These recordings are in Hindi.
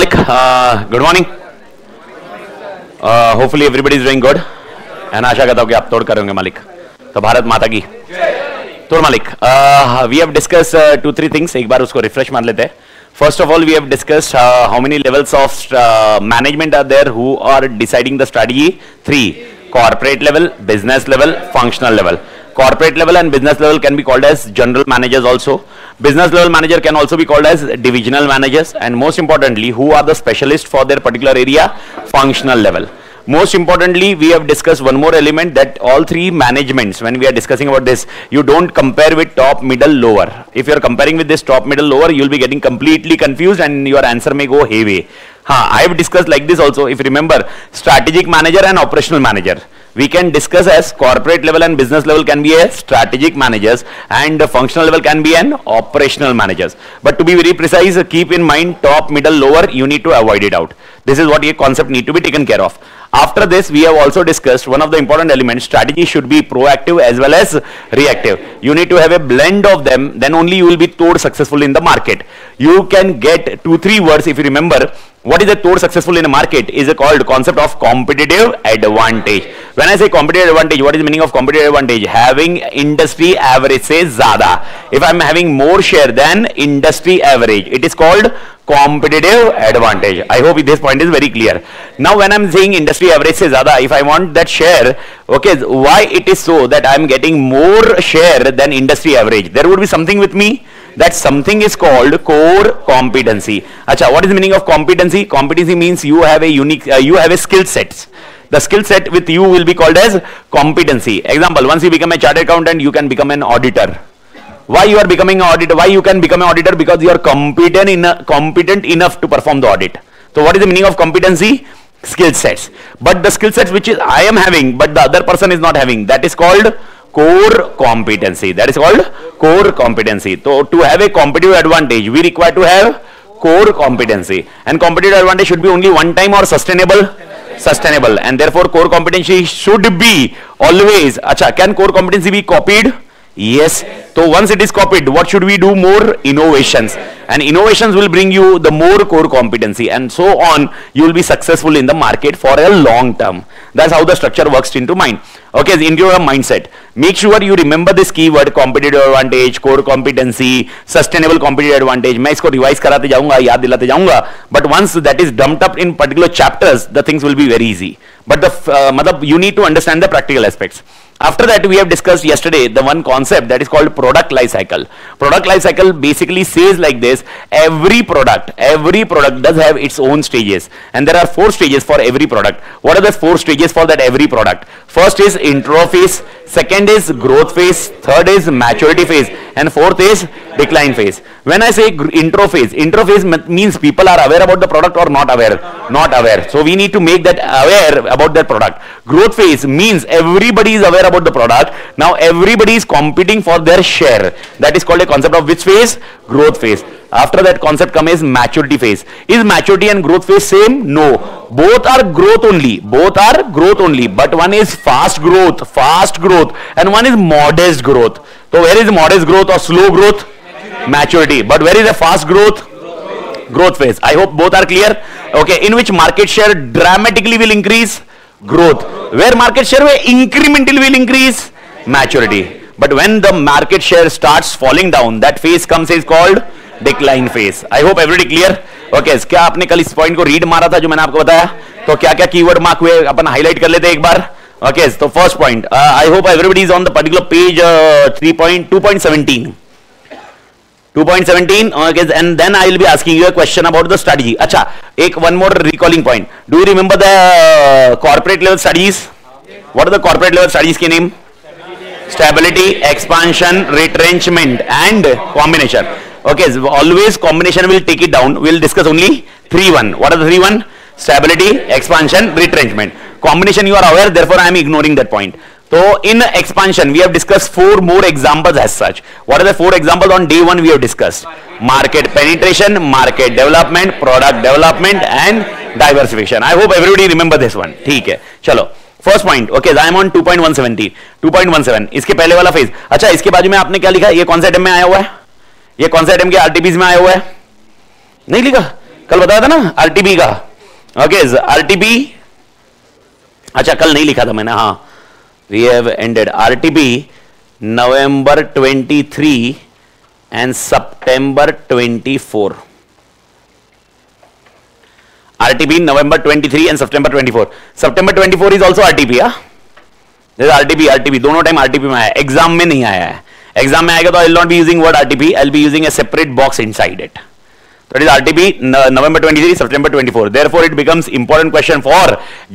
Malik. Good morning. Hopefully everybody is doing good. And आशा करता हूँ कि आप तोड़ करेंगे मालिक. तो भारत माता की तोड़ मालिक. We have discussed 2-3 things. एक बार उसको refresh मान लेते हैं. First of all, we have discussed how many levels of management are there who are deciding the strategy. 3. Corporate level, business level, functional level. Corporate level and business level can be called as general managers also. Business level manager can also be called as divisional managers, and most importantly, who are the specialists for their particular area? Functional level. Most importantly, we have discussed one more element, that all three managements, when we are discussing about this, you don't compare with top, middle, lower. If you are comparing with this top, middle, lower, you will be getting completely confused and your answer may go hayway. I have discussed like this also. If you remember, strategic manager and operational manager, we can discuss as corporate level and business level can be a strategic managers, and the functional level can be an operational managers. But to be very precise, keep in mind top, middle, lower, you need to avoid it out. This is what a concept need to be taken care of. After this, we have also discussed one of the important elements. Strategy should be proactive as well as reactive. You need to have a blend of them, then only you will be told successful in the market. You can get 2-3 words if you remember. What is a told successful in a market is called concept of competitive advantage. When I say competitive advantage, what is the meaning of competitive advantage? Having industry average se zyada. If I am having more share than industry average, it is called competitive advantage. I hope this point is very clear. Now when I am saying industry average se zyada, if I want that share, okay, why it is so that I am getting more share than industry average? There would be something with me. That something is called core competency. Acha, what is the meaning of competency? Competency means you have a unique, you have a skill set. The skill set with you will be called as competency. Example, once you become a chartered accountant, you can become an auditor. Why you are becoming an auditor? Why you can become an auditor? Because you are competent enough to perform the audit. So what is the meaning of competency? Skill sets. But the skill sets which is I am having, but the other person is not having, that is called core competency. That is called core competency. So to have a competitive advantage, we require to have core competency. And competitive advantage should be only one time or sustainable? Sustainable. And therefore core competency should be always. Acha, can core competency be copied? Yes. So once it is copied, what should we do? More innovations. And innovations will bring you the more core competency, and so on. You will be successful in the market for a long term. That's how the structure works into mind. Okay, into your mindset. Make sure you remember this keyword: competitive advantage, core competency, sustainable competitive advantage. मैं इसको revise कराते जाऊँगा, याद दिलाते जाऊँगा. But once that is dumped up in particular chapters, the things will be very easy. But the you need to understand the practical aspects. After that, we have discussed yesterday the one concept that is called product life cycle. Product life cycle basically says like this: every product does have its own stages, and there are 4 stages for every product. What are the 4 stages for that every product? First is intro phase, second is growth phase, third is maturity phase, and fourth is decline phase. When I say intro phase means people are aware about the product or not aware? Not aware. So we need to make that aware about that product. Growth phase means everybody is aware about the product. Now everybody is competing for their share. That is called a concept of which phase? Growth phase. After that concept comes maturity phase. Is maturity and growth phase same? No. Both are growth only. Both are growth only. But one is fast growth, and one is modest growth. So where is modest growth or slow growth? Maturity. But where is a fast growth? Growth phase. I hope both are clear. Okay. In which market share dramatically will increase? Growth. Where market share will incrementally will increase? Maturity. But when the market share starts falling down, that phase comes is called decline phase. I hope everybody clear. Okay, क्या आपने कल इस पॉइंट को रीड मारा था जो मैंने आपको बताया? तो क्या क्या कीवर्ड मार्क हुए अपन हाईलाइट कर लेते हैं एक बार. ओके, तो first point, I hope everybody is on the particular page 2.17. Okay, and then I will be asking you a question about the strategy. अच्छा, एक one more recalling point. Do you remember the corporate level strategies? What are the corporate level strategies के name? Stability, expansion, retrenchment, and combination. Okay, so always combination will take it down. We'll discuss only 3-1. What are the 3-1? Stability, expansion, retrenchment. Combination you are aware, therefore I am ignoring that point. So in expansion, we have discussed 4 more examples as such. What are the 4 examples on day 1 we have discussed? Market penetration, market development, product development, and diversification. I hope everybody remember this one. ठीक है, चलो. First point, okay, I am on 2.17. इसके पहले वाला फेज. अच्छा, इसके बाजू में आपने क्या लिखा? ये कौन सा आइटम में आया हुआ है? ये कौन सा आइटम के आरटीपीज में आया हुआ है? नहीं लिखा? कल बताया था ना आरटीपी का। ओके आरटीपी, अच्छा कल नहीं लिखा था मैंने, हाँ we have ended RTP November 23 and सितंबर 24। RTP November 23 and September 24. September 24 is also RTP, हाँ? This is RTP दोनों टाइम RTP में आया, एग्जाम में नहीं आया है। एग्जाम में आएगा तो I will not be using word RTP, I will be using a separate box inside it. So it is RTP November 23, September 24. Therefore, it becomes important question for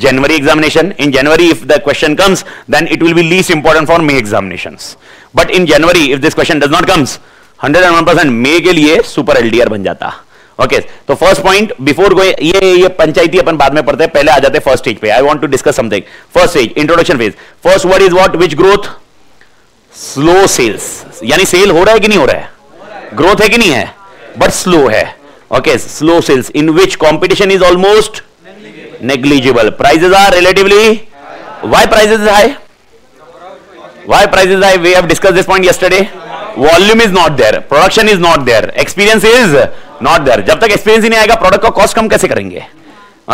January examination. In January, if the question comes, then it will be least important for May examinations. But in January, if this question does not comes, 101% May के लिए super LDR बन जाता। ओके तो फर्स्ट पॉइंट बिफोर गो, ये पंचायती अपन बाद में पढ़ते हैं, पहले आ जाते हैं फर्स्ट स्टेज पे। I want to discuss something. First stage introduction phase. First word is what, which growth? Slow sales, यानी सेल हो रहा है कि नहीं हो रहा है, ग्रोथ है कि नहीं है, बट स्लो है। Okay slow sales in which competition is almost negligible, prices are relatively, why prices is high, why prices high, we have discussed this point yesterday. Volume is not there, production is not there, experience is not there. जब तक एक्सपीरियंस ही नहीं आएगा प्रोडक्ट का कॉस्ट कम कैसे करेंगे?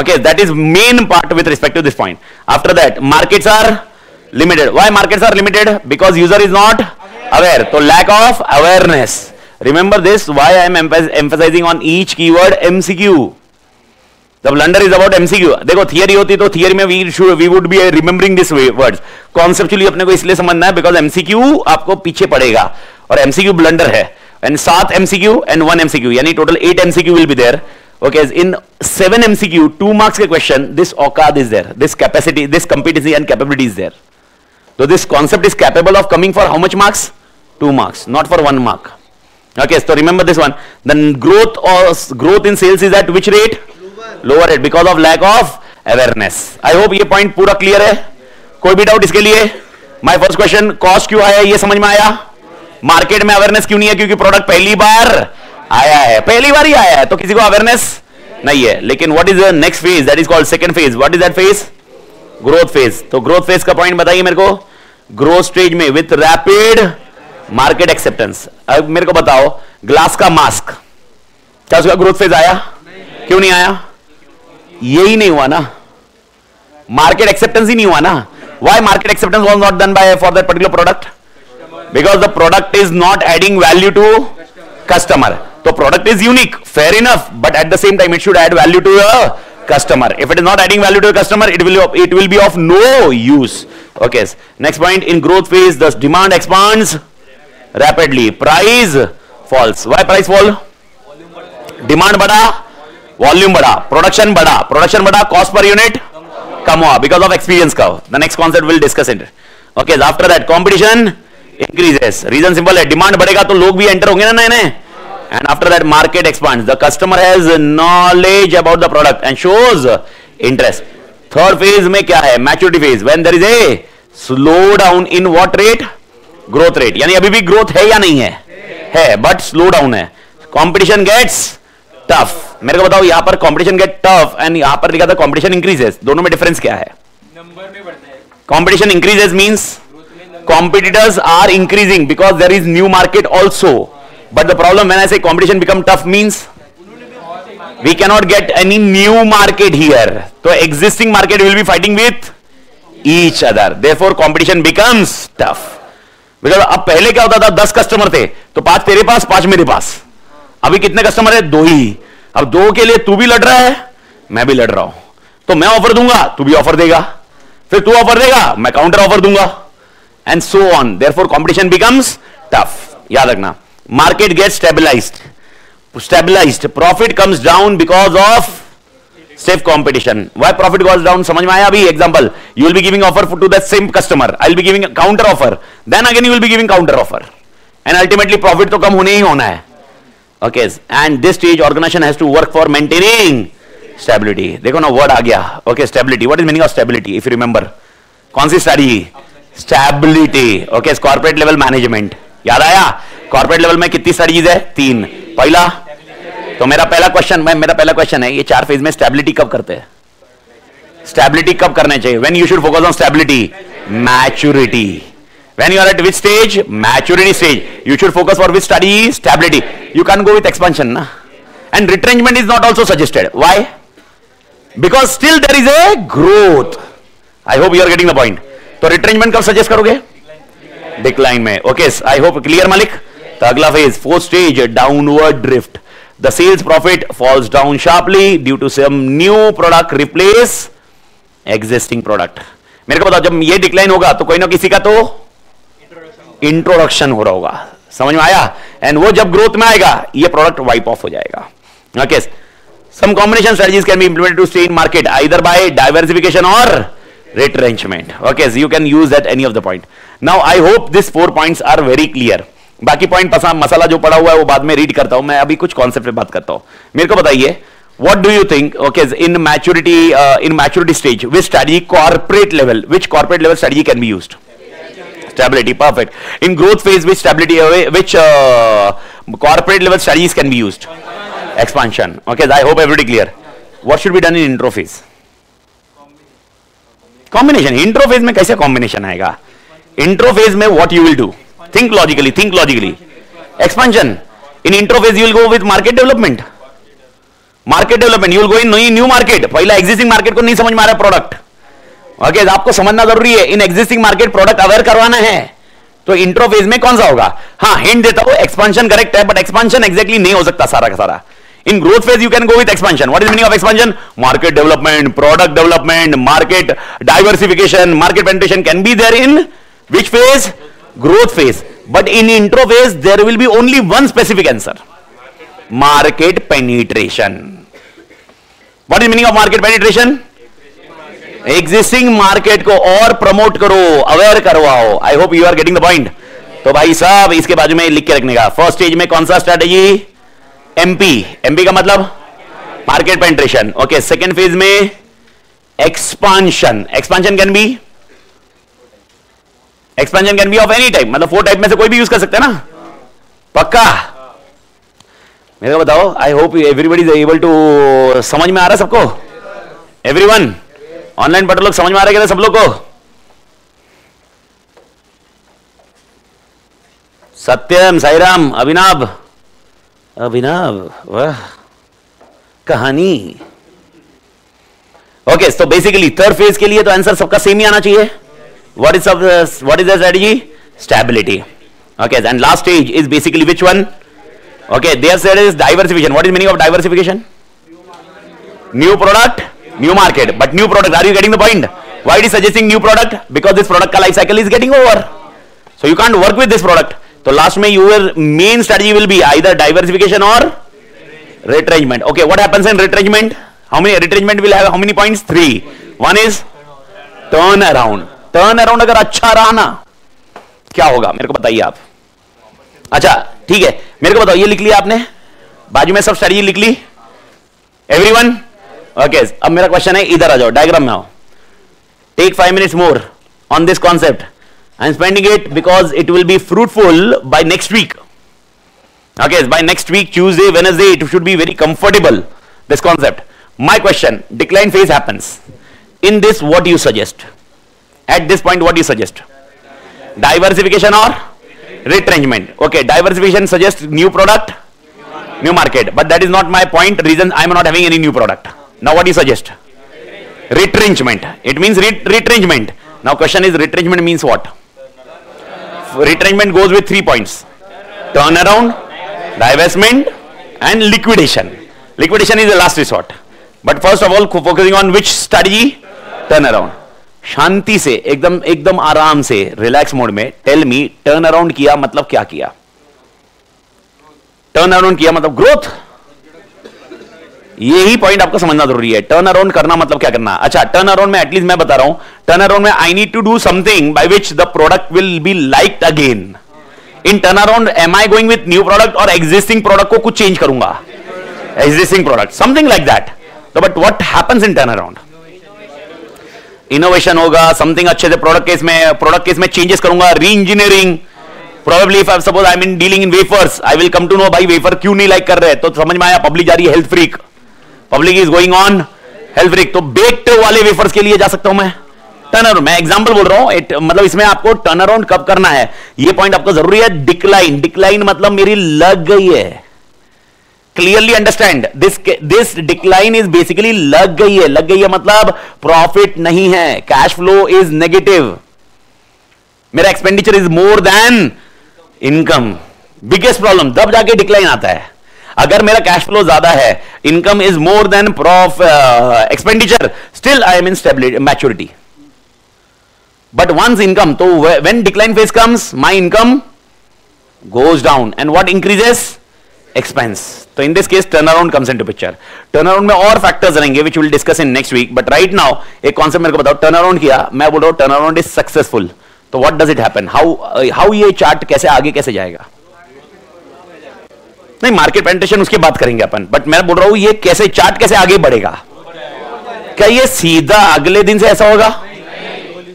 Okay that is main part with respect to this point. After that markets are limited, why markets are limited? Because user is not aware, तो lack of awareness. Remember this, why I am emphasising on each keyword MCQ. The blunder is about MCQ. देखो थियरी होती तो थियरी में we would be remembering this words. Conceptually अपने को इसलिए समझना है because MCQ आपको पीछे पड़ेगा और MCQ blunder है। And 7 MCQ and 1 MCQ यानी total 8 MCQ will be there. Okay, in 7 MCQ 2 marks के question, this औकात is there, this capacity, this competency and capability is there. So this concept is capable of coming for how much marks? 2 marks, not for 1 mark. Okay, so remember this one. Then growth in sales is at which rate? Lower rate because of lack of awareness. I hope ये point पूरा clear है। कोई भी डाउट इसके लिए? My first question, cost क्यों आया ये समझ में आया? मार्केट में अवेयरनेस क्यों नहीं है? क्योंकि प्रोडक्ट पहली बार आया है, पहली बार ही आया है तो किसी को अवेयरनेस नहीं है। लेकिन what is the next phase? That is called second phase. What is that phase? Growth phase. तो ग्रोथ फेज का पॉइंट बताइए मेरे को। ग्रोथ स्टेज में विथ रैपिड मार्केट एक्सेप्टेंस। अब मेरे को बताओ ग्लास का मास्क, क्या उसका ग्रोथ फेज आया? क्यों नहीं आया? यही नहीं हुआ ना, मार्केट एक्सेप्टेंस ही नहीं हुआ ना। Why market acceptance was not done by for that particular product? Because the product is not adding value to customer. तो product is unique, fair enough, but at the same time it should add value to the customer. If it is not adding value to the customer, it will be of no use. Okay, next point, in growth phase the demand expands rapidly, price falls. Why price fall? Demand बढ़ा, वॉल्यूम बढ़ा, प्रोडक्शन बढ़ा, कॉस्ट पर यूनिट कम हुआ because of experience curve. The next concept will discuss it. Okay, after that competition increases. Reason simple है, डिमांड बढ़ेगा तो लोग भी एंटर होंगे ना नए नए. And after that market expands. The customer has knowledge about the product and shows interest. Third phase में क्या है? Maturity phase. When there is a slow down in what rate? Growth rate. यानी अभी भी ग्रोथ है या नहीं है बट स्लो डाउन है. Competition gets tough. मेरे को बताओ, यहां पर कंपटीशन गेट टफ एंड यहां पर लिखा था कंपटीशन इंक्रीजेस. दोनों में डिफरेंस क्या है? नंबर में बढ़ता है. Competition increases means competitors are increasing because there is new market also. But the problem when I say competition become tough means we cannot get any new market here. So existing market will be fighting with each other. Therefore competition becomes tough. Because अब पहले क्या होता था, 10 कस्टमर थे तो 5 तेरे पास 5 मेरे पास. अभी कितने कस्टमर है? 2 ही. अब 2 के लिए तू भी लड़ रहा है, मैं भी लड़ रहा हूं. तो मैं ऑफर दूंगा, तू भी ऑफर देगा, फिर तू ऑफर देगा, मैं काउंटर ऑफर दूंगा, and so on. Therefore competition becomes tough. याद रखना. Market gets stabilized. Profit comes down because of stiff competition. Why profit goes down? समझ में आया अभी? Example, you will be giving offer to the same customer. I will be giving a counter offer. Then again you will be giving counter offer. And ultimately profit तो कम होने ही होना है. Okay. And this stage organization has to work for maintaining stability. देखो ना word आ गया. Okay, stability. What is meaning of stability? If you remember, कौन सी strategy? Stability. Okay, corporate level management. याद आया? कॉर्पोरेट लेवल में कितनी स्ट्रेटजीज है? 3. पहला तो मेरा पहला क्वेश्चन है, ये 4 फेज में स्टैबिलिटी कब करते हैं? स्टैबिलिटी कब करने चाहिए? When you should focus on stability? Maturity. When you are at which stage? Maturity stage. You should focus for which study? Stability. You can go with expansion ना. and retrenchment is not also suggested. Why? Because still there is a growth. I hope you are getting the point. तो retrenchment कब suggest करोगे? Decline में. Okay, I hope clear Malik. तो अगला phase, fourth stage, downward drift. The sales profit falls down sharply due to some new product replace existing product. मेरे को बताओ, जब ये डिक्लाइन होगा तो कोई ना किसी का तो इंट्रोडक्शन हो रहा होगा, समझ में आया? एंड वो जब ग्रोथ में आएगा ये प्रोडक्ट वाइप ऑफ हो जाएगा. Okay, some combination strategies can be implemented to stay in market either by diversification और retrenchment. Okay, you can use that any of the point. Now I hope this 4 points are very clear. बाकी पॉइंट मसाला जो पड़ा हुआ है वो बाद में रीड करता हूं, मैं अभी कुछ कॉन्सेप्ट पे बात करता हूं. मेरे को बताइए, what do you think, okay, in maturity stage, which strategy, corporate level strategy can be used? Stability. Perfect. In growth phase, which corporate level strategies can be used? Expansion. Okay, I hope everybody clear. What should be done in intro phase? Combination. Intro phase में कैसे combination आएगा? Intro phase में what you will do? Think logically. Expansion. In intro phase you will go with market development. You will go in new market. पहला existing market को नहीं समझ में आ रहा प्रोडक्ट. ओके, आपको समझना जरूरी है. In existing market product aware करवाना है, तो इंट्रो फेज में कौन सा होगा? हाँ, हिंट देता हूं, एक्सपेंशन करेक्ट है, बट एक्सपेंशन एग्जैक्टली नहीं हो सकता सारा का सारा. In growth phase you can go with expansion. What is meaning of expansion? Market development, product development, market diversification, market penetration can be there in which phase? Growth phase. But in intro phase there will be only one specific answer, market penetration. What is meaning of market penetration? Existing market को और प्रमोट करो, अवेयर करवाओ. I hope you are getting the point. तो भाई साहब इसके बाजू में लिख के रखने का, फर्स्ट स्टेज में कौन सा स्ट्रेटेजी? एमपी का मतलब market penetration. Okay, second phase में expansion can be of any type, मतलब 4 टाइप में से कोई भी यूज कर सकते हैं ना, पक्का? मेरे को बताओ, I hope everybody is able to, समझ में आ रहा है सबको? एवरीवन ऑनलाइन पढ़ लोग समझ में आ रहा है सब लोग को? सत्यम, साईराम, अभिनव, वाह कहानी. ओके, तो बेसिकली थर्ड फेज के लिए तो आंसर सबका सेम ही आना चाहिए. What is the strategy? Stability. Okay, and last stage is basically which one? Okay, there said is diversification. What is meaning of diversification? New product, new market. But new product, are you getting the point? Why it is suggesting new product? Because this product ka life cycle is getting over. So you can't work with this product. So last mein your main strategy will be either diversification or retrenchment. Okay, what happens in retrenchment? Retrenchment will have how many points? 3. One is turn around. Turn around अगर अच्छा रहा ना, क्या होगा मेरे को बताइए आप. अच्छा ठीक है, मेरे को बताओ, ये लिख लिया आपने, बाजू में सब स्ट्रेटजी लिख ली एवरीवन? ओके, अब मेरा क्वेश्चन है, इधर आ जाओ, डायग्राम में आओ. Take 5 minutes more on this concept. I am spending it because it will be fruitful by next week. Okay, by next week Tuesday, Wednesday, it should be very comfortable this concept. My question, decline phase happens. In this what you suggest? At this point what you suggest? Diversification और retrenchment. Okay, diversification suggests new product, new market, but that is not my point. Reason I am not having any new product. Now what do you suggest? Retrenchment. It means retrenchment. Now question is, retrenchment means what? Retrenchment goes with 3 points: turnaround, divestment and liquidation. Liquidation is the last resort, but first of all focusing on which strategy? Turnaround. शांति से, एकदम आराम से, रिलैक्स मोड में, टेल मी, टर्न अराउंड किया मतलब क्या किया? टर्न अराउंड किया मतलब ग्रोथ. यही पॉइंट आपको समझना जरूरी है. टर्न अराउंड करना मतलब क्या करना? अच्छा, टर्न अराउंड में एटलीस्ट मैं बता रहा हूं, टर्न अराउंड में I need to do something by which the product will be liked again. In turn around am I going with new product और एग्जिस्टिंग प्रोडक्ट को कुछ चेंज करूंगा? Existing product, something like that. But what happens in turn around? Innovation होगा, समथिंग अच्छे से प्रोडक्ट केस में चेंजेस करूंगा, re engineering. Probably if suppose I am dealing in wafers, I will come to know भाई वेफर क्यों नहीं लाइक कर रहे, तो समझ में आया, पब्लिक जा रही है health freak, public is going on health freak, तो बेक्ड वाले वेफर्स के लिए जा सकता हूं मैं. टर्न अराउंड, मैं एग्जांपल बोल रहा हूं, मतलब इसमें आपको टर्न अराउंड कब करना है ये पॉइंट आपको जरूरी है. डिक्लाइन मतलब मेरी लग गई है, clearly understand this decline is basically लग गई है मतलब प्रॉफिट नहीं है, कैश फ्लो इज नेगेटिव, मेरा expenditure is more then income. Biggest problem तब जाके डिक्लाइन आता है। अगर मेरा कैश फ्लो ज्यादा है, income is more than expenditure, still I am in stability maturity. But once income, तो when decline phase comes my income goes down and what increases expense. So in this case turnaround comes into picture. Turnaround में और factors रहेंगे which we'll discuss in next week, but right now एक concept मेरे को बताओ, turnaround किया, मैं बोल रहा हूँ turnaround is successful, तो what does it happen, how ये chart कैसे आगे कैसे जाएगा? नहीं, मार्केट पेनिट्रेशन उसकी बात करेंगे अपन, बट मैं बोल रहा हूँ ये कैसे चार्ट कैसे आगे बढ़ेगा। क्या ये सीधा अगले दिन से ऐसा होगा?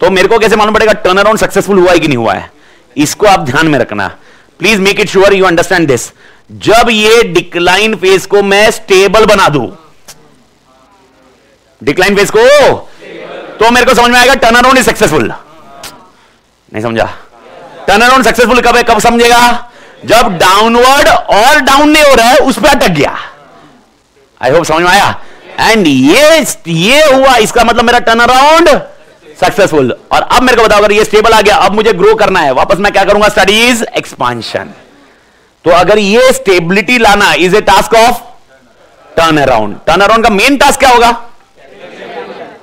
तो मेरे को कैसे मालूम पड़ेगा टर्नाराउंड सक्सेसफुल हुआ है कि नहीं हुआ है? इसको आप ध्यान में रखना, please make it sure you understand this. जब ये डिक्लाइन फेज को मैं स्टेबल बना दूं, डिक्लाइन फेज को, तो मेरे को समझ में आएगा टर्नाराउंड इज सक्सेसफुल। नहीं समझा? टर्नाराउंड सक्सेसफुल कब है, कब समझेगा? जब डाउनवर्ड और डाउन नहीं हो रहा है, उस पर अटक गया। आई होप समझ में आया। एंड ये हुआ, इसका मतलब मेरा टर्नाराउंड सक्सेसफुल। और अब मेरे को बताओ, अगर ये स्टेबल आ गया, अब मुझे ग्रो करना है वापस, मैं क्या करूंगा? Studies expansion. तो अगर ये स्टेबिलिटी लाना is a task of turn around. Turn around का मेन टास्क क्या होगा?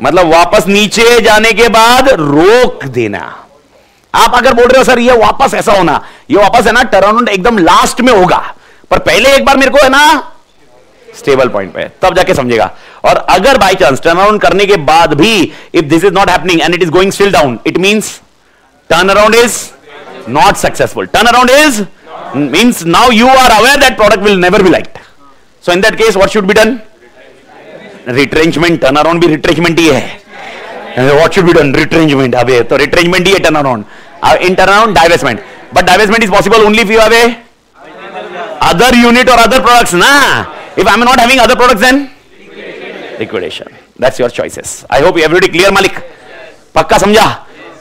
मतलब वापस नीचे जाने के बाद रोक देना। आप अगर बोल रहे हो सर ये वापस ऐसा होना, ये वापस है ना टर्न अराउंड एकदम लास्ट में होगा, पर पहले एक बार मेरे को है ना स्टेबल पॉइंट पे, तब जाके समझेगा। और अगर बाई चांस टर्न अराउंड करने के बाद भी if this is not happening and it is going still down, it means turn around is not successful. Turn around is means now you are aware that product will never be liked. So in that case what should be done? Retrenchment. Turn around भी retrenchment ही है। What should be done? Retrenchment। अबे तो retrenchment ही है turn around। In turn around divestment, but divestment is possible only if you have a other unit or other products ना। If I am not having other products then liquidation. That's your choices. I hope everybody clear मालिक, पक्का समझा?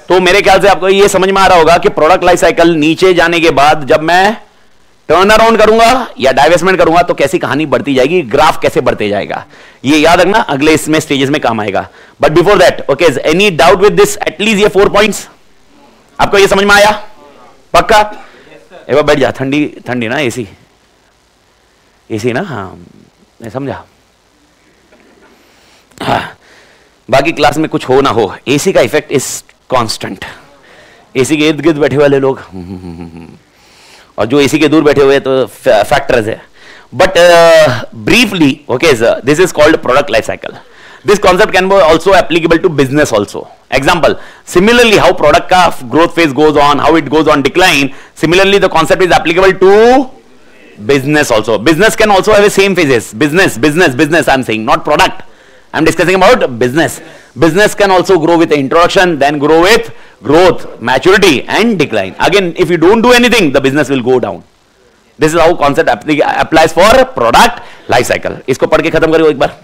तो मेरे ख्याल से आपको ये समझ में आ रहा होगा कि प्रोडक्ट लाइफ साइकिल नीचे जाने के बाद जब मैं टर्न अराउंड करूंगा या डाइवेस्टमेंट करूंगा तो कैसी कहानी बढ़ती जाएगी, ग्राफ कैसे बढ़ते जाएगा, ये याद रखना, अगले इसमें स्टेजेस में काम आएगा। But before that, okay, any doubt with this? At least ये 4 पॉइंट्स आपको ये समझ में आया? पक्का? एक बार बैठ जा, ठंडी ठंडी ना, एसी एसी ना, हाँ समझा। हाँ, बाकी क्लास में कुछ हो ना हो, एसी का इफेक्ट इज कांस्टेंट। एसी के इर्द गिर्द बैठे वाले लोग और जो एसी के दूर बैठे हुए तो फैक्टर्स है। But briefly, okay, this is called product life cycle. This concept can be also applicable to business also. Example, similarly how product का growth phase goes on, how it goes on decline, similarly the concept is applicable to business also. Business can also have the same phases. Business I'm saying, not product. I'm discussing about business. Business can also grow with introduction, then grow with growth, maturity and decline. Again, if you don't do anything, the business will go down. This is how concept applies for product life cycle. इसको पढ़ के खत्म करो एक बार.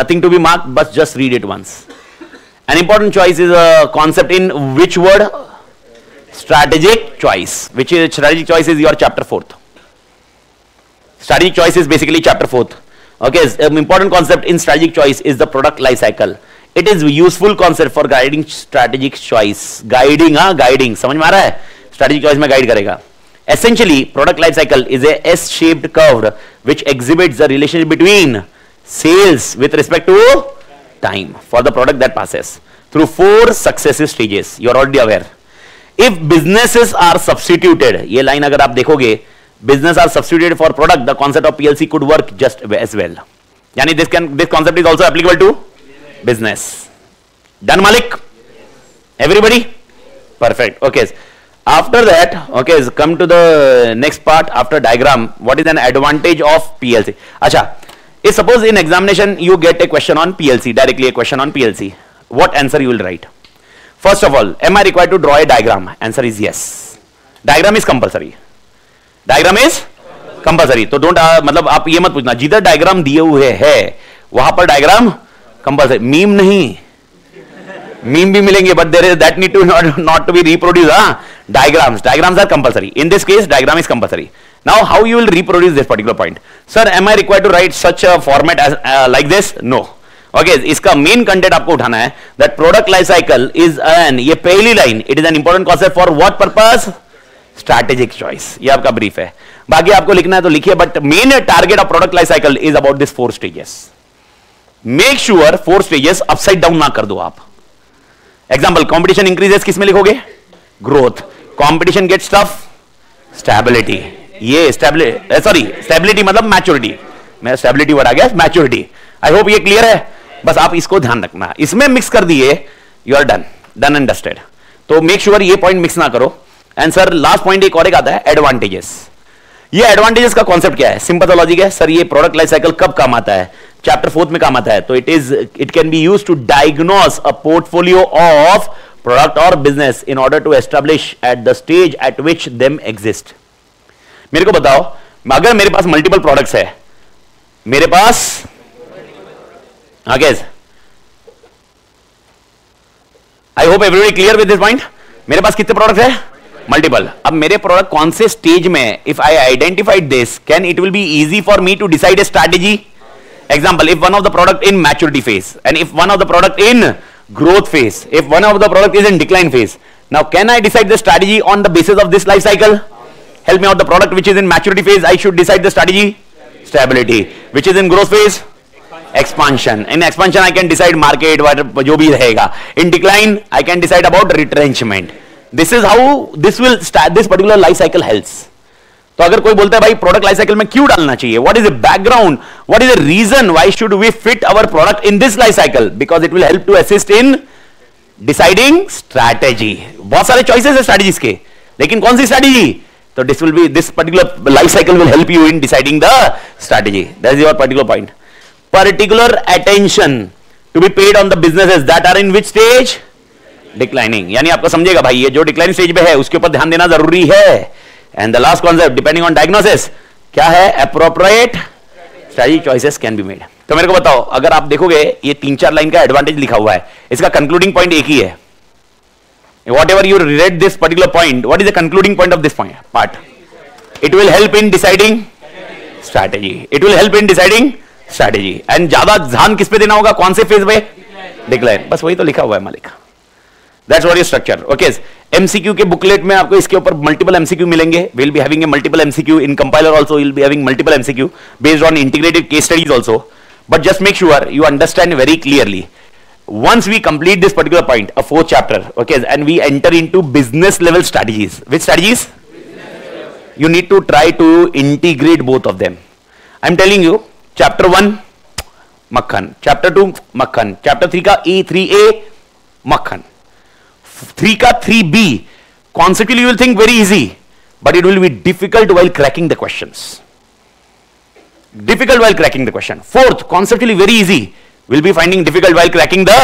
Nothing to be marked, but just read it once. An important choice is a concept in which word? Strategic choice. Which is strategic choice is your chapter 4th. Strategic choice is basically chapter 4th. Okay, important concept in strategic choice is the product life cycle. It is useful concept for guiding strategic choice. Guiding, हाँ guiding, समझ में आ रहा है? Strategic choice में guide करेगा. Essentially, product life cycle is a S-shaped curve which exhibits the relationship between sales with respect to time for the product that passes through 4 successive stages. You are already aware. If businesses are substituted, ये line अगर आप देखोगे, business are substituted for product, the concept of PLC could work just as well. Yani this concept is also applicable to business. Done, Malik? Everybody? Perfect. Okay. After that, okay, come to the next part after diagram. What is an advantage of PLC? Acha, if suppose in examination you get a question on PLC, directly a question on PLC, what answer you will write? First of all, am I required to draw a diagram? Answer is yes. Diagram is compulsory. Diagram is compulsory. तो डोंट मतलब आप ये मत पूछना जिधर डायग्राम दिए हुए है वहां पर डायग्राम कंपल्सरी, मीम नहीं, मीम भी मिलेंगे but there is that need to not to be reproduce. Diagrams are compulsory. In this case diagram is compulsory Now, how you will reproduce this particular point? Sir, am I required to write such a format as like this? No. Okay, इसका मेन कंटेंट आपको उठाना है that product life cycle is an, ये पहली line, it is an important concept for what purpose? Strategic choice. ये आपका ब्रीफ है. बाकी आपको लिखना है तो लिखिए, but main target of product life cycle is about this 4 stages. Make sure 4 stages upside down ना कर दो आप. Example, competition increases किस में लिखोगे? Growth. Competition gets tough? Stability. ये stability मतलब maturity. मैं stability वर्ड आ गया, maturity. I hope ये क्लियर है. बस आप इसको ध्यान रखना. इसमें मिक्स कर दिए, you are done and dusted. तो मेक श्योर ये पॉइंट मिक्स ना करो. एंड सर लास्ट पॉइंट एक और एक आता है, एडवांटेजेस. ये एडवांटेजेस का कॉन्सेप्ट क्या है? सिंपल सा लॉजिक है सर. ये प्रोडक्ट लाइफ साइकिल कब काम आता है? चैप्टर 4 में काम आता है. तो it can be used to diagnose a portfolio of product और business in order to establish at the stage at which them exist. मेरे को बताओ, अगर मेरे पास मल्टीपल प्रोडक्ट्स है, मेरे पास I hope everybody clear with this point. मेरे पास कितने प्रोडक्ट है? मल्टीपल. अब मेरे प्रोडक्ट कौन से स्टेज में, if I identified this, can it will be easy for me to decide a strategy. Example, if one of the product in maturity phase and if one of the product in growth phase, if one of the product is in decline phase, now can I decide the strategy on the basis of this life cycle? Help me out. The product which is in maturity phase, I should decide the strategy. Stability. Which is in growth phase? Expansion. In expansion, I can decide market, जो भी रहेगा. In decline, I can decide about retrenchment. This is how this will start. This particular life cycle helps. तो अगर कोई बोलता है भाई प्रोडक्ट लाइफ साइकिल में क्यों डालना चाहिए, what is the background, what is the reason why should we fit our product in this life cycle? Because it will help to assist in deciding strategy. बहुत सारे चॉइसेस है स्ट्रैटेजीज के, लेकिन कौन सी स्ट्रैटेजी? तो this particular life cycle will help you in deciding the strategy. That is your particular point. Particular attention to be paid on the businesses that are in which stage? Declining. यानी आपको समझेगा भाई ये जो डिक्लाइनिंग स्टेज पे है उसके ऊपर ध्यान देना जरूरी है. And the last concept, depending on diagnosis, क्या है? Appropriate strategy choices can be made. तो मेरे को बताओ, अगर आप देखोगे ये 3-4 लाइन का एडवांटेज लिखा हुआ है, इसका कंक्लूडिंग पॉइंट एक ही है. Whatever you read this particular point, what is the concluding point of this part? It will help in deciding strategy. It will help in deciding strategy. And ज्यादा ध्यान किस पे देना होगा? कौन से फेज पे? डिक्लाइन. बस वही तो लिखा हुआ है मालिक. That's what is structure. Okay. MCQ के बुकलेट में आपको इसके ऊपर मल्टीपल MCQ मिलेंगे. We'll be having a multiple MCQ in compiler also. We'll be having multiple MCQ based on integrated case studies also. But just make sure you understand very clearly. Once we complete this particular point, a 4th chapter, okay, and we enter into business level strategies. Which strategies? You need to try to integrate both of them. I'm telling you, chapter 1, makhan. Chapter 2, makhan. Chapter 3 का E3A, makhan. 3 का 3B, conceptually you will think very easy, but it will be difficult while cracking the questions. Difficult while cracking the question. 4th, conceptually very easy, will be finding difficult while cracking the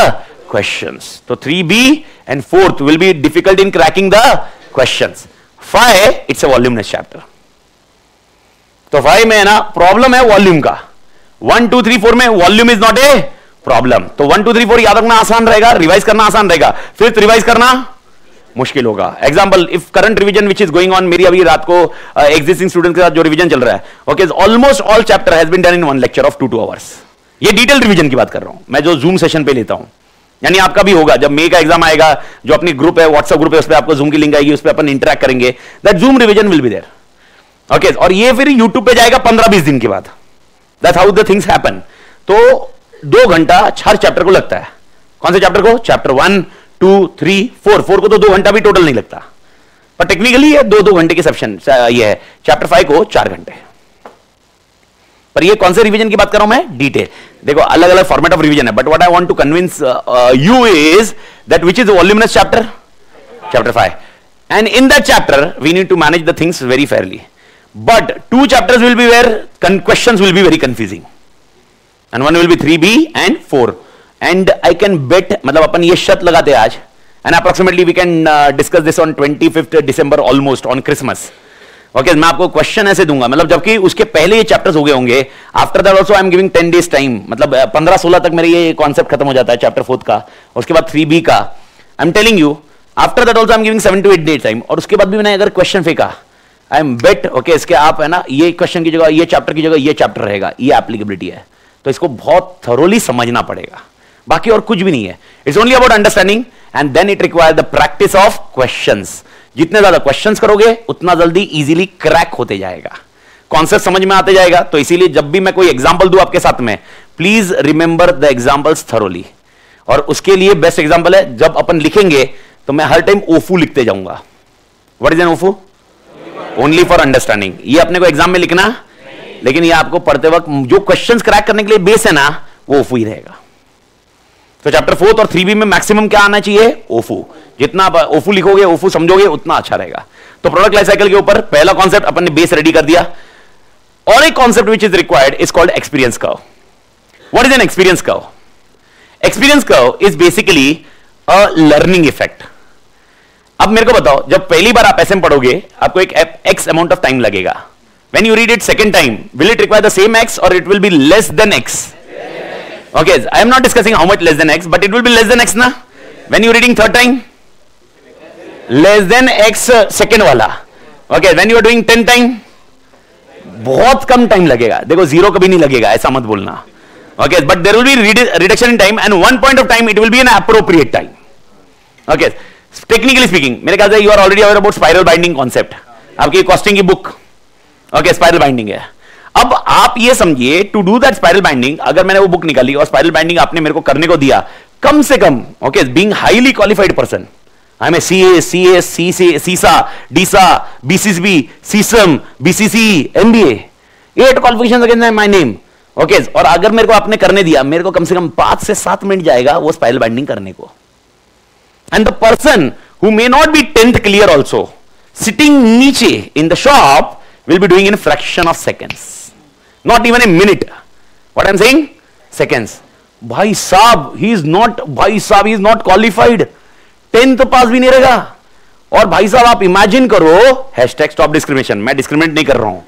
questions. So 3B and 4th will be difficult in cracking the questions. 5, it's a voluminous chapter. तो 5 में है ना प्रॉब्लम है वॉल्यूम का. 1, 2, 3, 4 में volume is not a problem. तो 1, 2, 3, 4 याद रखना आसान रहेगा, रिवाइज करना आसान रहेगा. 5th रिवाइज करना मुश्किल होगा. Example, if current revision which is going on, मेरी अभी रात को एग्जिस्टिंग स्टूडेंट के साथ जो रिवीजन चल रहा है, okay, almost all chapter has been done in 1 lecture of 2 hours. ये डिटेल रिवीजन की बात कर रहा हूं मैं, जो जूम सेशन पे लेता हूं. यानी आपका भी होगा जब मे का एग्जाम आएगा, जो अपनी ग्रुप है, व्हाट्सएप ग्रुप है, उस पर आपको जूम की लिंक आएगी, उस पर अपन इंटरेक्ट करेंगे. That Zoom revision will be there. Okay, और ये फिर यूट्यूब पे जाएगा 15-20 दिन के बाद. That's how the things happen. तो 2 घंटा हर चैप्टर को लगता है. कौन से चैप्टर को? चैप्टर 1, 2, 3, 4 को तो 2 घंटा भी टोटल नहीं लगता, पर टेक्निकली ये 2 घंटे के सेक्शन ये है. चैप्टर 5 को 4 घंटे. पर ये कौन से रिवीजन की बात कर रहा हूं मैं? डिटेल. देखो अलग अलग फॉर्मेट ऑफ रिवीजन है, but what I want to convince you is that which is the voluminous chapter? Chapter 5. And in that chapter we need to manage the things very fairly. But 2 chapters will be where questions will be very confusing. And one will be 3B and 4. And I can bet, मतलब अपन ये शर्त लगाते हैं आज, and approximately we can discuss this on 25th December almost on Christmas. Okay, मैं आपको क्वेश्चन ऐसे दूंगा, मतलब जबकि उसके पहले ये चैप्टर्स हो गए होंगे. After that also I am giving 10 days time, मतलब 15-16 तक मेरे ये कॉन्सेप्ट खत्म हो जाता है चैप्टर 4 का. उसके बाद 3B का. आई am telling you, after that also I am giving 7 to 8 days time. और उसके बाद भी मैंने अगर क्वेश्चन फेंका, आई एम बेट ओके इसके आप है ना, ये क्वेश्चन की जगह ये चैप्टर की जगह ये चैप्टर रहेगा, ये एप्लीकेबिलिटी है, तो इसको बहुत थरोली समझना पड़ेगा, बाकी और कुछ भी नहीं है. It's only about understanding and then it require the practice of questions. जितने ज्यादा क्वेश्चंस करोगे उतना जल्दी इजीली क्रैक होते जाएगा, कॉन्सेप्ट समझ में आते जाएगा. तो इसीलिए जब भी मैं कोई एग्जांपल दूं आपके साथ में, please remember the examples thoroughly. और उसके लिए बेस्ट एग्जांपल है जब अपन लिखेंगे तो मैं हर टाइम ओफू लिखते जाऊंगा. व्हाट इज एन ओफू? Only for understanding. ये अपने को एग्जाम में लिखना, लेकिन ये आपको पढ़ते वक्त जो क्वेश्चंस क्रैक करने के लिए बेस है ना, वो ओफू ही रहेगा. तो चैप्टर 4 और 3B में मैक्सिमम क्या आना चाहिए? ओफू. जितना आप ओफू लिखोगे, ओफू समझोगे, उतना अच्छा रहेगा. तो प्रोडक्ट लाइफ साइकिल के ऊपर पहला कॉन्सेप्ट अपन ने बेस रेडी कर दिया. और एक concept which is required is called experience curve. What is N experience curve? Experience curve is basically a learning effect. अब मेरे को बताओ, जब पहली बार आप ऐसे में पढ़ोगे, आपको एक एक्स अमाउंट ऑफ टाइम लगेगा. When you read it second time, will it require the same X और it will be less than X? Okay, I am not discussing how much less than x, but it will be less than x na. When you reading third time, less than x second वाला. Okay, when you are doing 10 time, बहुत कम टाइम लगेगा. देखो जीरो कभी नहीं लगेगा, ऐसा मत बोलना. Okay, but there will be reduction in time, and one point of time it will be an appropriate time. Okay, technically speaking, मेरे ख्याल से you are already aware about spiral binding concept. आपकी कॉस्टिंग की बुक, okay, spiral binding है. अब आप ये समझिए, to do that spiral binding, अगर मैंने वो बुक निकाली और स्पाइरल बाइंडिंग आपने मेरे को करने को दिया, कम से कम okay, being highly qualified person, I am CA, CS, CISA, DISA, BCCB, CISM, BCC, MBA, 8 qualifications against my name. Okay, और अगर मेरे को आपने करने दिया, मेरे को कम से कम 5 से 7 मिनट जाएगा वो स्पाइरल बाइंडिंग करने को. And the person who may not be 10th clear also, sitting नीचे in the shop, will be doing in a fraction of seconds, not even a minute. What I'm saying? Seconds. भाई साहब, he is not qualified. 10th पास भी नहीं रहेगा. और भाई साहब आप इमेजिन करो, हैशटैग स्टॉप डिस्क्रिमिनेशन, मैं डिस्क्रिमिनेट नहीं कर रहा हूं,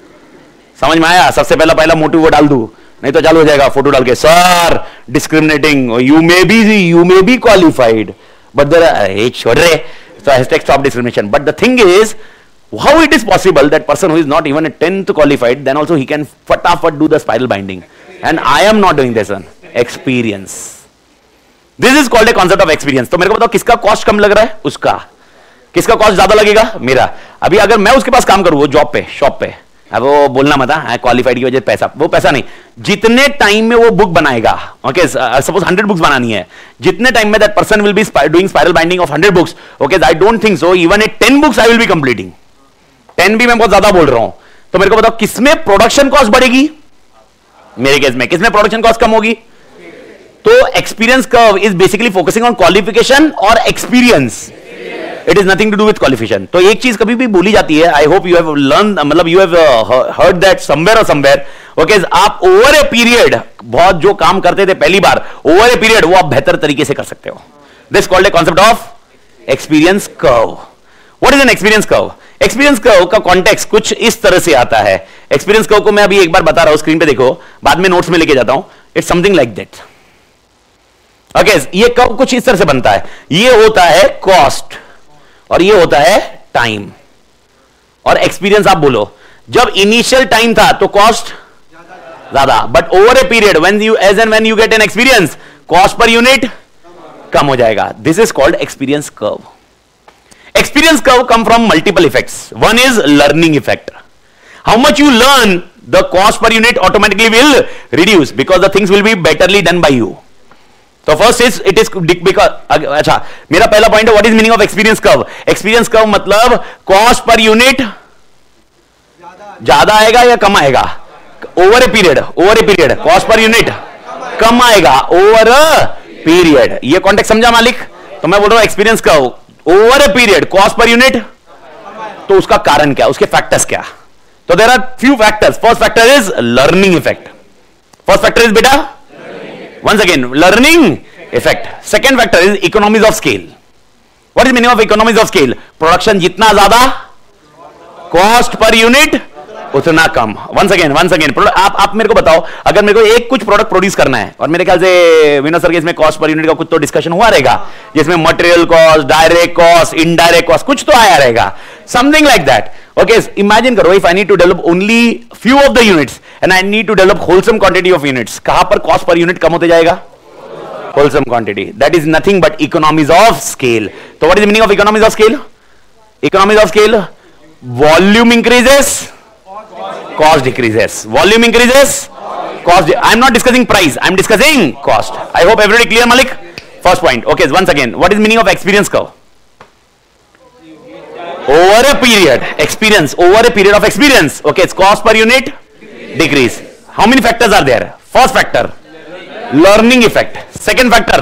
समझ में आया? सबसे पहला मोटिव वो डाल दूं, नहीं तो चालू हो जाएगा फोटो डाल के, sir discriminating, you may be qualified but there, छोड़ रहे. So hashtag stop discrimination. But the thing is, how it is possible that person who is not even a 10th qualified, then also he can fatafat do the spiral binding, and I am not doing this one. Experience. This is called a concept of experience. तो मेरे को बताओ किसका कॉस्ट कम लग रहा है? उसका. किसका कॉस्ट ज्यादा लगेगा? मेरा. अभी अगर मैं उसके पास काम करूं, वो जॉब पे, शॉप पे, अब वो बोलना मत है क्वालिफाइड की वजह से पैसा, वो पैसा नहीं, जितने टाइम में वो बुक बनाएगा, ओके, सपोज 100 बुक्स बनानी है, जितने टाइम में that person will be doing spiral binding of 100 books, okay, I don't think so even a 10 books I will be completing. 10 भी मैं बहुत ज्यादा बोल रहा हूं. तो मेरे को बताओ किसमें प्रोडक्शन कॉस्ट बढ़ेगी? मेरे केस में किसमें प्रोडक्शन कॉस्ट कम होगी? तो experience curve is basically focusing on qualification और experience. It is nothing to do with qualification. तो एक चीज कभी भी बोली जाती है, I hope you have learn, मतलब you have heard that somewhere और समवेयर, ओके, आप ओवर ए पीरियड बहुत जो काम करते थे पहली बार, ओवर ए पीरियड वो आप बेहतर तरीके से कर सकते हो. This called a concept of experience curve. What is N experience curve? Experience curve का कॉन्टेक्स्ट कुछ इस तरह से आता है. एक्सपीरियंस कर्व को मैं अभी एक बार बता रहा हूं, स्क्रीन पे देखो, बाद में नोट्स में लेके जाता हूं. It's something like that. Okay, ये कर्व कुछ इस तरह से बनता है. ये होता है कॉस्ट और ये होता है टाइम. और एक्सपीरियंस आप बोलो, जब इनिशियल टाइम था तो कॉस्ट ज्यादा, but over a period when you age and when you get an experience, cost per unit कम हो जाएगा. This is called experience curve. Experience curve come from multiple effects. One is learning effect. How much you learn, the cost per unit automatically will reduce because the things will be betterly done by you. So first is it is because, अच्छा, मेरा पहला पॉइंट है, what is meaning of experience curve? Experience curve मतलब cost per unit ज्यादा आएगा या कम आएगा? Over a period, cost per unit कम आएगा over a period. ये कॉन्टेक्स्ट समझा मालिक? तो मैं बोल रहा हूं experience curve over a period cost per unit, तो उसका कारण क्या, उसके फैक्टर्स क्या? तो there are few factors. First factor is learning effect. First factor is बेटा, once again, learning effect. Second factor is economies of scale. What is meaning of economies of scale? Production जितना ज्यादा, कॉस्ट पर यूनिट उतना कम। वंस अगेन आप मेरे को बताओ, अगर मेरे को एक कुछ प्रोडक्ट प्रोड्यूस करना है, और मेरे ख्याल से विनोद सर के इसमें कॉस्ट पर यूनिट का कुछ तो डिस्कशन हुआ रहेगा, जिसमें material cost, direct cost, indirect cost, कुछ तो आया रहेगा, something like that. Okay, imagine करो, if I need to develop only few of the units and I need to develop wholesome quantity of units, कहां पर कॉस्ट पर यूनिट कम होते जाएगा? Wholesome quantity. That is nothing but economies of scale. तो what is the meaning of economies of scale? Economies of scale, volume increases, cost decreases. Volume increases, cost. I am not discussing price, I am discussing cost. I hope everybody clear, Malik? First point. Okay, once again, what is meaning of experience curve? Over a period, experience, over a period of experience. Okay, it's cost per unit decrease. How many factors are there? First factor, learning effect. Second factor,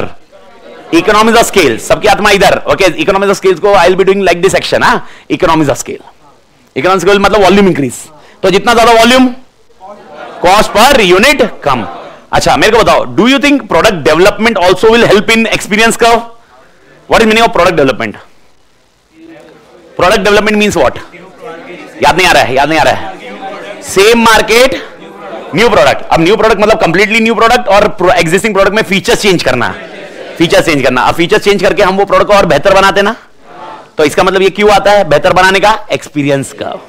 economies of scale. सबकी आत्मा इधर. Okay, economies of scale को I'll be doing like this section, हाँ? Economies of scale. Economies of scale मतलब volume increase. तो जितना ज्यादा वॉल्यूम, कॉस्ट पर यूनिट कम। अच्छा, मेरे को बताओ, do you think product development also will help in experience curve? What is meaning of product development? Product development means what? याद नहीं आ रहा है। Same market, new product. अब न्यू प्रोडक्ट मतलब कंप्लीटली न्यू प्रोडक्ट, और एग्जिस्टिंग प्रोडक्ट में फीचर्स चेंज करना। अब फीचर्स चेंज करके हम वो प्रोडक्ट को और बेहतर बनाते ना, तो इसका मतलब ये क्यों आता है बेहतर बनाने का? Experience curve.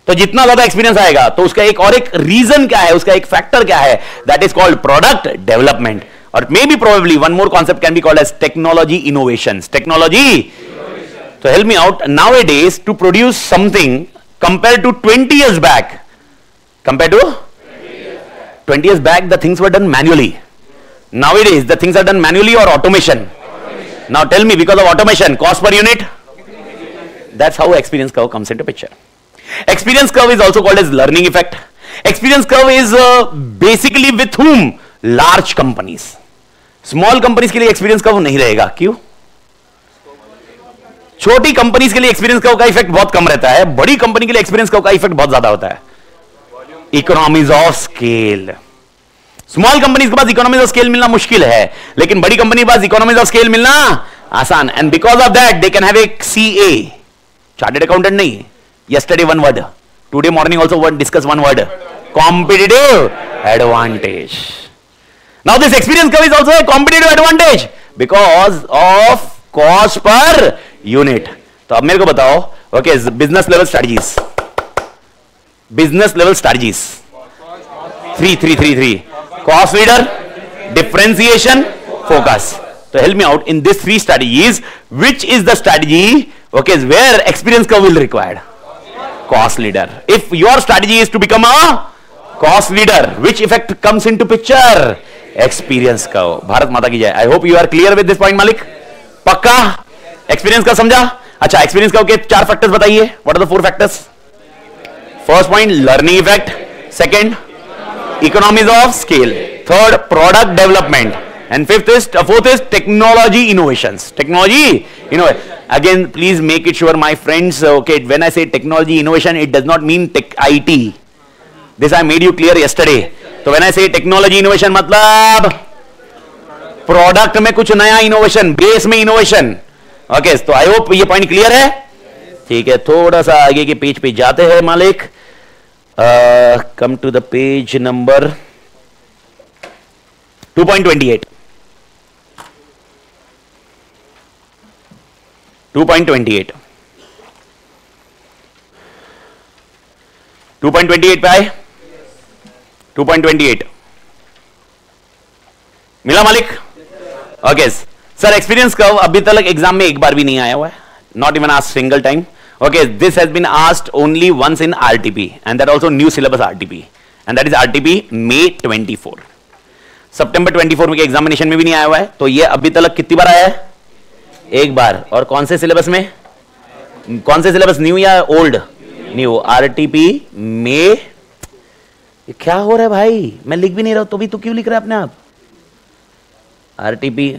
तो जितना ज्यादा एक्सपीरियंस आएगा, तो उसका एक और एक रीजन क्या है, उसका एक फैक्टर क्या है? That is called product development. और maybe probably one more concept can be called as technology innovations. Technology, तो help me out, nowadays to produce something compare to 20 years back, compare to 20 years back, the things were done manually. Nowadays the things are done manually or automation. Now tell me, because of automation, cost per unit, that's how experience curve comes into picture. Experience curve is also called as learning effect. Experience curve is basically with whom? Large companies. Small companies के लिए experience curve नहीं रहेगा। क्यों? छोटी कंपनीज के लिए experience curve का इफेक्ट बहुत कम रहता है, बड़ी कंपनी के लिए experience curve का इफेक्ट बहुत ज्यादा होता है। Economies of scale. Small companies के पास इकोनॉमीज ऑफ स्केल मिलना मुश्किल है, लेकिन बड़ी कंपनी के पास इकोनॉमीज ऑफ स्केल मिलना आसान। And because of that they can have a CA, chartered accountant नहीं। Yesterday one word, today morning also one discuss one word, competitive advantage. Now this experience curve is also a competitive advantage because of cost per unit. तो अब मेरे को बताओ, okay, business level strategies, three, cost leader, differentiation, focus. So help me out in these three strategies, which is the strategy, okay, where experience curve will required? Cost leader. If your strategy is to become a cost leader, which effect comes into picture? Experience curve. Bharat माता की जय। I hope you are clear with this point, Malik. पक्का? Experience curve समझा? अच्छा, experience curve के 4 factors बताइए। What are the 4 factors? First point, learning effect. Second, economies of scale. Third, product development. And fourth is technology innovations. Technology innovation. Again, please make it sure, my friends, okay, when I say technology innovation, it does not mean tech IT. This I made you clear yesterday. So when I say technology innovation, मतलब प्रोडक्ट में कुछ नया इनोवेशन, बेस में इनोवेशन। ओके, तो आई होप ये पॉइंट क्लियर है। ठीक है, थोड़ा सा आगे के पेज पे जाते हैं मालिक। Come to the page number 2.28। 2.28 पे आए। 2.28 मिला मालिक? ओके सर, एक्सपीरियंस कर्व अभी तक एग्जाम में एक बार भी नहीं आया हुआ है, not even asked single time. Okay, this has been asked only once in RTP and that also new syllabus RTP, and that is RTP May 24। सितंबर 24 में एग्जामिनेशन में भी नहीं आया हुआ है, तो ये अभी तक कितनी बार आया है? एक बार। और कौन से सिलेबस में? कौन से सिलेबस, न्यू या ओल्ड? न्यू। RTP में क्या हो रहा है भाई? मैं लिख भी नहीं रहा हूं तो भी तू क्यों लिख रहा है अपने आप? RTP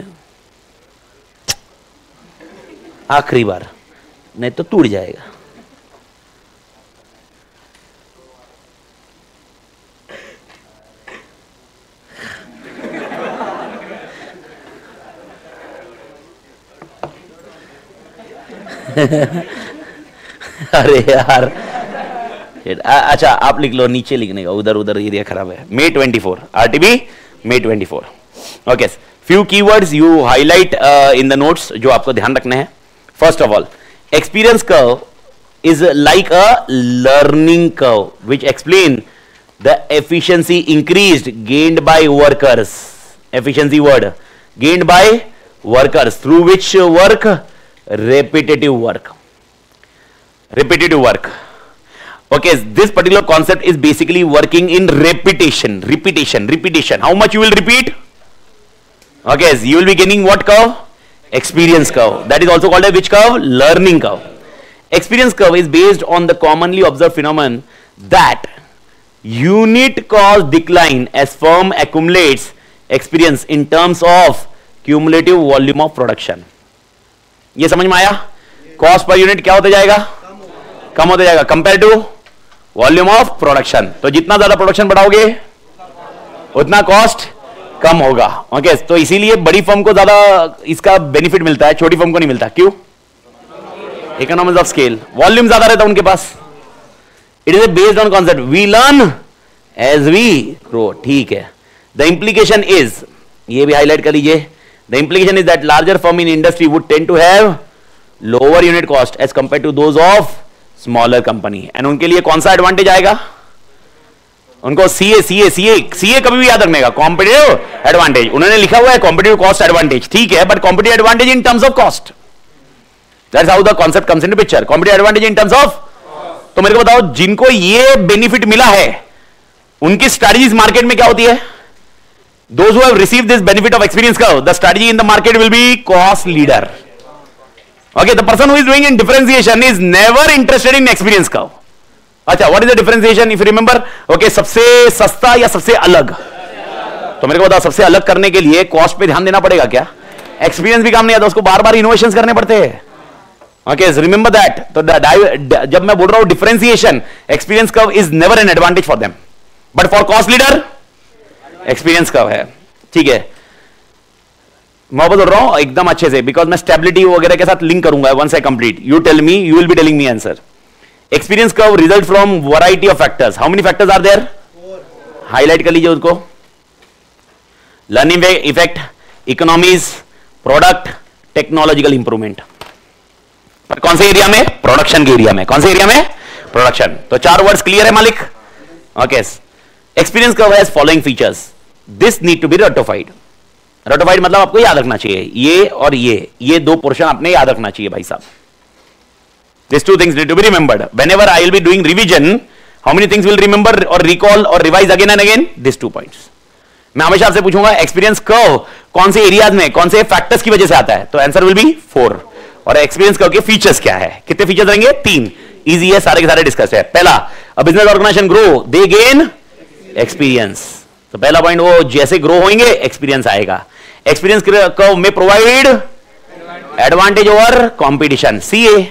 आखिरी बार, नहीं तो टूट जाएगा। अरे यार, अच्छा आप लिख लो, नीचे लिखने का, उधर उधर एरिया खराब है। May 24 RTB May 24। Okay, few keywords you highlight in the notes जो आपको ध्यान रखने हैं। First of all, experience curve is like a learning curve which explain the efficiency increased gained by workers. Efficiency word, gained by workers through which work, repetitive work। Okay, this particular concept is basically working in repetition. How much you will repeat? Okay, so you will be gaining what curve? Experience curve. That is also called a which curve? Learning curve. Experience curve is based on the commonly observed phenomenon that unit cost decline as firm accumulates experience in terms of cumulative volume of production. ये समझ में आया? कॉस्ट पर यूनिट क्या होते जाएगा? कम होते जाएगा compare to volume of production. तो जितना ज्यादा प्रोडक्शन बढ़ाओगे उतना कॉस्ट कम होगा। ओके, तो इसीलिए बड़ी फर्म को ज्यादा इसका बेनिफिट मिलता है, छोटी फर्म को नहीं मिलता। क्यों? इकोनॉमिक्स ऑफ स्केल, वॉल्यूम ज्यादा रहता है उनके पास। It is based on concept we learn as we grow. ठीक है, द इंप्लीकेशन इज, ये भी हाईलाइट कर लीजिए, the implication is that larger firm in industry would tend to have lower unit cost as compared to those of smaller company। and उनके लिए कौन सा एडवांटेज आएगा? उनको सीए कभी भी याद रखने का, कॉम्पिटिटिव एडवांटेज। उन्होंने लिखा हुआ है कॉम्पिटिटिव कॉस्ट एडवांटेज, ठीक है, but competitive advantage in terms of cost. That's how the concept comes into picture. Competitive advantage in terms of, तो मेरे को बताओ जिनको ये बेनिफिट मिला है उनकी स्ट्रैटेजीज मार्केट में क्या होती है? Those who have received this benefit of experience curve, the strategy in the market will be cost leader। Okay, the person who is doing in differentiation is never interested in experience curve। अच्छा, what is the differentiation? If you remember, okay, सबसे सस्ता या सबसे अलग? तो मेरे को बताओ सबसे अलग करने के लिए कॉस्ट पे ध्यान देना पड़ेगा क्या? एक्सपीरियंस भी काम नहीं आता, उसको बार बार इनोवेशन करने पड़ते हैं। Okay, remember that. तो जब मैं बोल रहा हूं differentiation, experience curve is never an advantage for them, but for cost leader experience curve है। ठीक है, मैं बोल रहा हूं एकदम अच्छे से, बिकॉज मैं स्टेबिलिटी वगैरह के साथ लिंक करूंगा। Once I complete, you tell me, you will be telling me answer. Experience curve result from variety of factors. How many factors are there? Highlight कर लीजिए उसको। Learning effect, economies, product, technological improvement. पर कौन से एरिया में? प्रोडक्शन के एरिया में। कौन से एरिया में? प्रोडक्शन। तो चार वर्ड्स क्लियर है मालिक? Okay, experience curve has following features, this need to be रटिफाइड। रटिफाइड मतलब आपको याद रखना चाहिए, ये और ये दो पोर्शन आपने याद रखना चाहिए भाई साहब। These two things need to be remembered. Whenever I will be doing revision, how many things will remember or recall or revise again and again? These 2 points. मैं हमेशा आपसे पूछूंगा एक्सपीरियंस कर्व कौन से एरियाज में, कौन से फैक्टर्स की वजह से आता है, तो आंसर विल बी 4। और एक्सपीरियंस कर्व के फीचर्स क्या है? कितने फीचर्स रहेंगे? 3। इजी है, सारे के सारे डिस्कस है। पहला, a business organization grow, they gain experience. तो पहला पॉइंट, वो जैसे ग्रो होंगे एक्सपीरियंस आएगा। एक्सपीरियंस कर्व में provide advantage over competition, CA,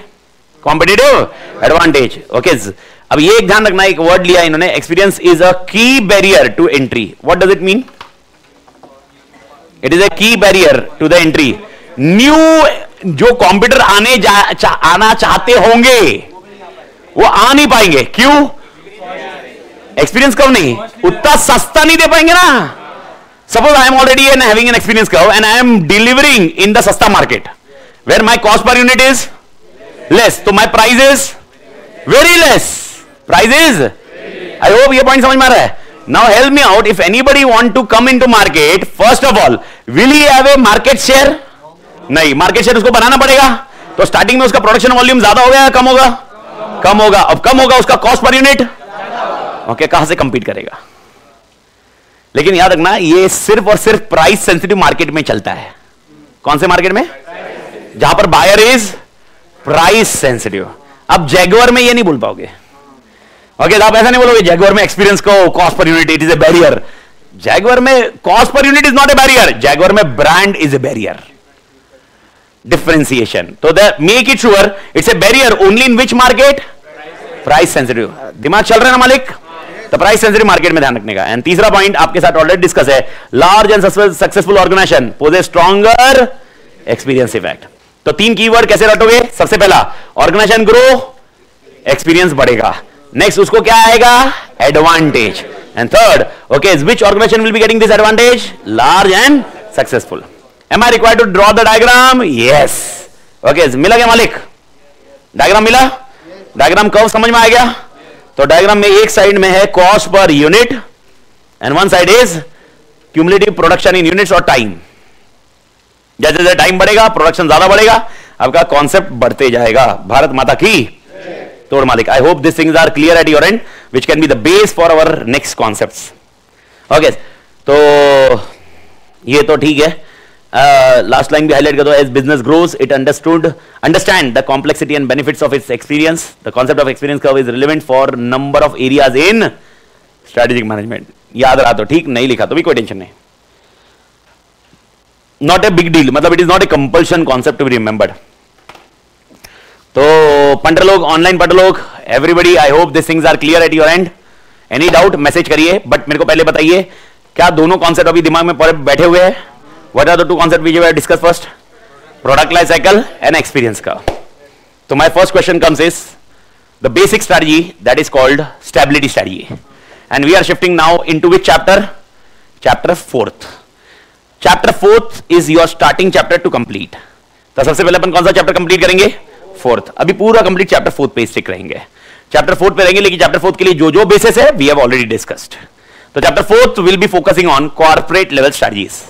competitive advantage. Okay, अब ये एक ध्यान रखना, एक वर्ड लिया इन्होंने, experience is a key barrier to entry. What does it mean? It is a key barrier to the entry. New जो कॉम्पिटिटर आना चाहते होंगे वो आ नहीं पाएंगे। क्यों? एक्सपीरियंस कर्व नहीं, उतना सस्ता नहीं दे पाएंगे ना। Suppose I am already having an experience curve and I am delivering in the सस्ता market where my cost per unit is less, तो my price is very less. Price is, I hope ये पॉइंट समझ में आ रहा है। Now help me out, if anybody want to come into market, first of all will he have a market share? नहीं, मार्केट शेयर उसको बनाना पड़ेगा। तो स्टार्टिंग में उसका प्रोडक्शन वॉल्यूम ज्यादा होगा या कम होगा? कम होगा। अब कम होगा, उसका कॉस्ट पर यूनिट ओके, कहां से कंपीट करेगा? लेकिन याद रखना, ये सिर्फ और सिर्फ प्राइस सेंसिटिव मार्केट में चलता है। कौन से मार्केट में? जहां पर बायर इज प्राइस सेंसिटिव। अब जैगुआर में ये नहीं बोल पाओगे। ओके, आप ऐसा नहीं बोलोगे जैगुआर में एक्सपीरियंस को cost per unit it is a barrier. Jaguar में cost per unit is not a barrier, Jaguar में brand is a barrier. Differentiation, तो make it sure it's a barrier only in which market? Price sensitive. दिमाग चल रहा है ना मालिक? तो प्राइस सेंसिटिव मार्केट में ध्यान रखने का। एंड तीसरा पॉइंट आपके साथ ऑलरेडी डिस्कस है, large and successful organization possess stronger experience effect. तो 3 कीवर्ड कैसे रटोगे? सबसे पहला, ऑर्गेनाइजेशन ग्रो, एक्सपीरियंस बढ़ेगा। नेक्स्ट उसको क्या आएगा? Advantage. And third, okay, which organization will be getting this advantage? Large and successful. Am I required to draw the diagram? Yes. Okay, मिला क्या मालिक? डायग्राम मिला? डायग्राम कर्व समझ में आ गया? तो डायग्राम में एक साइड में है cost per unit and one side is cumulative production in units और टाइम. जैसे जैसे टाइम बढ़ेगा प्रोडक्शन ज्यादा बढ़ेगा, आपका कॉन्सेप्ट बढ़ते जाएगा. भारत माता की तोड़ मालिक. I hope this things are clear at your end which can be the base for our next concepts. Okay, तो ये तो ठीक है. लास्ट लाइन भी हाईलाइट कर दो. As business grows it understand the complexity and benefits of its experience. The concept of experience curve is relevant for number of areas in strategic management. याद रहा तो ठीक, नहीं लिखा तो भी कोई टेंशन नहीं. नॉट ए बिग डील, मतलब it is not a compulsion concept to be remembered. तो पंडर लोग, ऑनलाइन पंडर लोग, everybody, I hope this things are clear at your end. Any doubt message करिए, बट मेरे को पहले बताइए क्या दोनों कॉन्सेप्ट अभी दिमाग में बैठे हुए हैं? What are the two concepts which we have discussed first? Product life cycle and experience का. So my first question comes is the basic strategy that is called stability strategy, and we are shifting now into which chapter? Chapter 4th. Chapter 4th is your starting chapter to complete. तो सबसे पहले अपन कौन सा चैप्टर कंप्लीट करेंगे? 4th. अभी पूरा कंप्लीट चैप्टर 4th पे स्टिक रहेंगे. चैप्टर 4th पे रहेंगे, लेकिन चैप्टर 4th के लिए जो जो बेसिस है we have already discussed. तो chapter 4th will be focusing on corporate level strategies.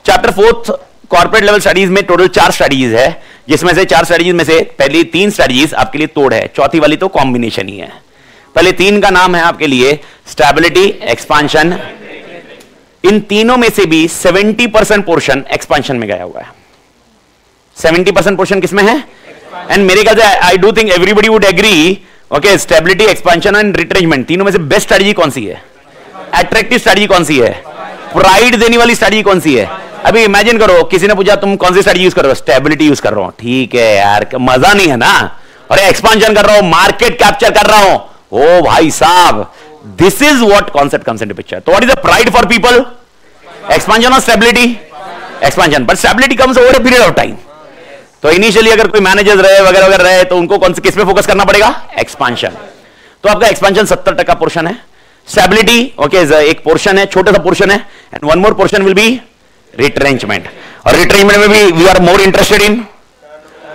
Chapter 4th corporate level studies में टोटल 4 स्ट्रेटजीज है, जिसमें से 4 स्ट्रेटजीज में से पहली 3 स्ट्रेटजीज आपके लिए तोड़ है, चौथी वाली तो कॉम्बिनेशन ही है. पहले 3 का नाम है आपके लिए स्टेबिलिटी, एक्सपांशन. इन तीनों में से भी 70% पोर्शन एक्सपांशन में गया हुआ है. 70% पोर्शन किसमें है? एंड मेरे ख्याल से I do think everybody would agree, okay, stability, expansion and retrenchment, तीनों में से बेस्ट स्ट्रेटजी कौन सी है? अट्रैक्टिव स्ट्रेटजी कौन सी है? प्राइड देने वाली स्ट्रेटजी कौन सी है? अभी इमेजिन करो किसी ने पूछा तुम कौन सी स्ट्रेटजी यूज कर रहे हो? स्टेबिलिटी यूज कर रहा हूं. ठीक है यार, मजा नहीं है ना. और एक्सपांशन कर रहा हूं, मार्केट कैप्चर कर रहा हूं. ओ भाई साहब, this is what concept comes into picture. तो what is the pride for people? Expansion और stability? Expansion. But stability comes over a period of time. तो इनिशियली अगर कोई मैनेजर्स रहे वगैरह वगैरह रहे तो उनको कौन से किस पे फोकस करना पड़ेगा? एक्सपांशन. तो आपका एक्सपांशन 70% पोर्शन है. स्टेबिलिटी ओके एक पोर्शन है, छोटा सा पोर्शन है, and one more portion will be retrenchment. और रिट्रेंचमेंट में भी we are more interested in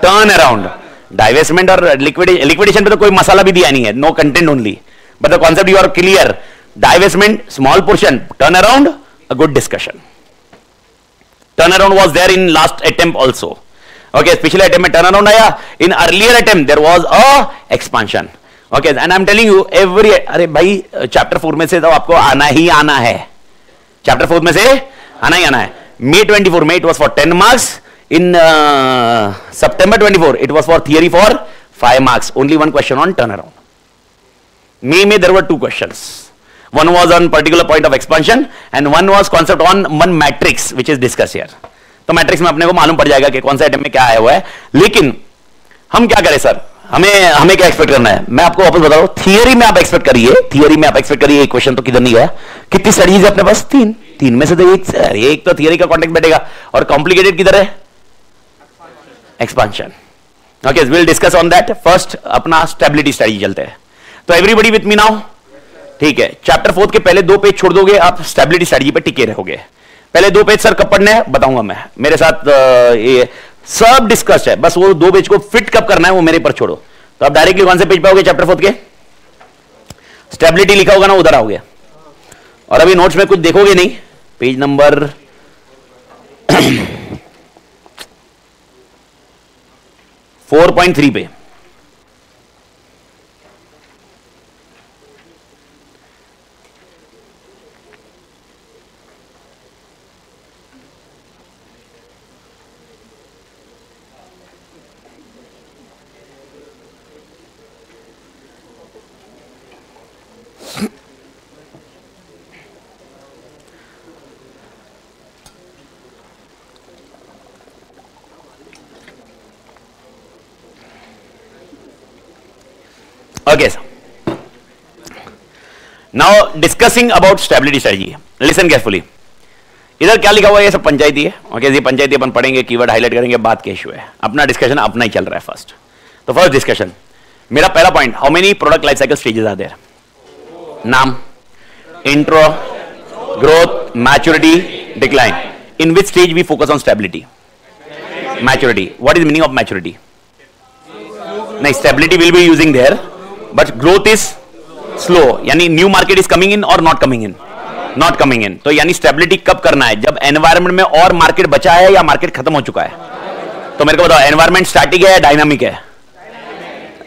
turn around. Divestment और लिक्विडेशन पे तो कोई मसाला भी दिया नहीं है, no content only, but the concept you are clear. Divestment small portion, turn around a good discussion. Turn around was there in last attempt also. Okay, पिछले अटेम्प्ट में टर्न अराउंड आया. In earlier attempt there was a expansion. Okay, and I am telling you every, अरे भाई चैप्टर 4 में से तो आपको आना ही आना है. चैप्टर 4 में से आना ही आना है. May 24 May it was for 10 marks. In September 24 it was for theory for 5 marks. Only one question on turnaround. May there were 2 questions. One was on particular point of expansion and one was concept on one matrix which is discussed here. तो मैट्रिक्स में अपने को मालूम पड़ जाएगा कि कौन सा आइटम में क्या आया हुआ है. लेकिन हम क्या करें सर, हमें क्या एक्सपेक्ट करना है? मैं आपको वापस बता रहा हूं, थियरी में आप एक्सपेक्ट करिए, थियरी में आप एक्सपेक्ट करिए. एक क्वेश्चन तो किधर नहीं गया. कितनी स्टडीज है अपने पास? 3 में से तो एक तो थियरी का कॉन्टेक्ट बैठेगा. और कॉम्प्लिकेटेड किधर है? Expansion. Okay, will discuss on that. First अपना स्टेबिलिटी स्ट्रेटजी चलते हैं. तो एवरीबडी विथ मी नाउ, ठीक है. चैप्टर 4 के पहले 2 पेज छोड़ दोगे, आप स्टेबिलिटी स्ट्रेटजी पे टिके रहोगे. पहले 2 पेज सर कब पढ़ने हैं बताऊंगा मैं, मेरे साथ ये सब डिस्कस है. बस वो 2 पेज को फिट कब करना है वो मेरे पर छोड़ो. तो आप डायरेक्टली कौन से पेज पे आओगे? चैप्टर 4 के स्टेबिलिटी लिखा होगा ना, उधर आओगे. और अभी नोट्स में कुछ देखोगे नहीं. पेज नंबर 4.3 पे. Okay, sir. Now discussing about stability strategy. Listen carefully. इधर क्या लिखा हुआ है? ये सब पंचायती है. ओके, ये पंचायती अपन पढ़ेंगे, कीवर्ड हाईलाइट करेंगे, बात क्या इशू है. अपना डिस्कशन अपना ही चल रहा है. फर्स्ट डिस्कशन मेरा पहला point, how many product life cycle stages are there? नाम, intro, growth, maturity, decline. In which stage we focus on stability? Maturity. What is meaning of maturity? नहीं, stability will be using there, but growth is slow, यानी new market is coming in और not coming in? Not coming in. तो यानी स्टेबिलिटी कब करना है? जब एनवायरमेंट में और मार्केट बचा है या मार्केट खत्म हो चुका है? तो मेरे को बताओ, एनवायरमेंट स्टैटिक है या डायनामिक है?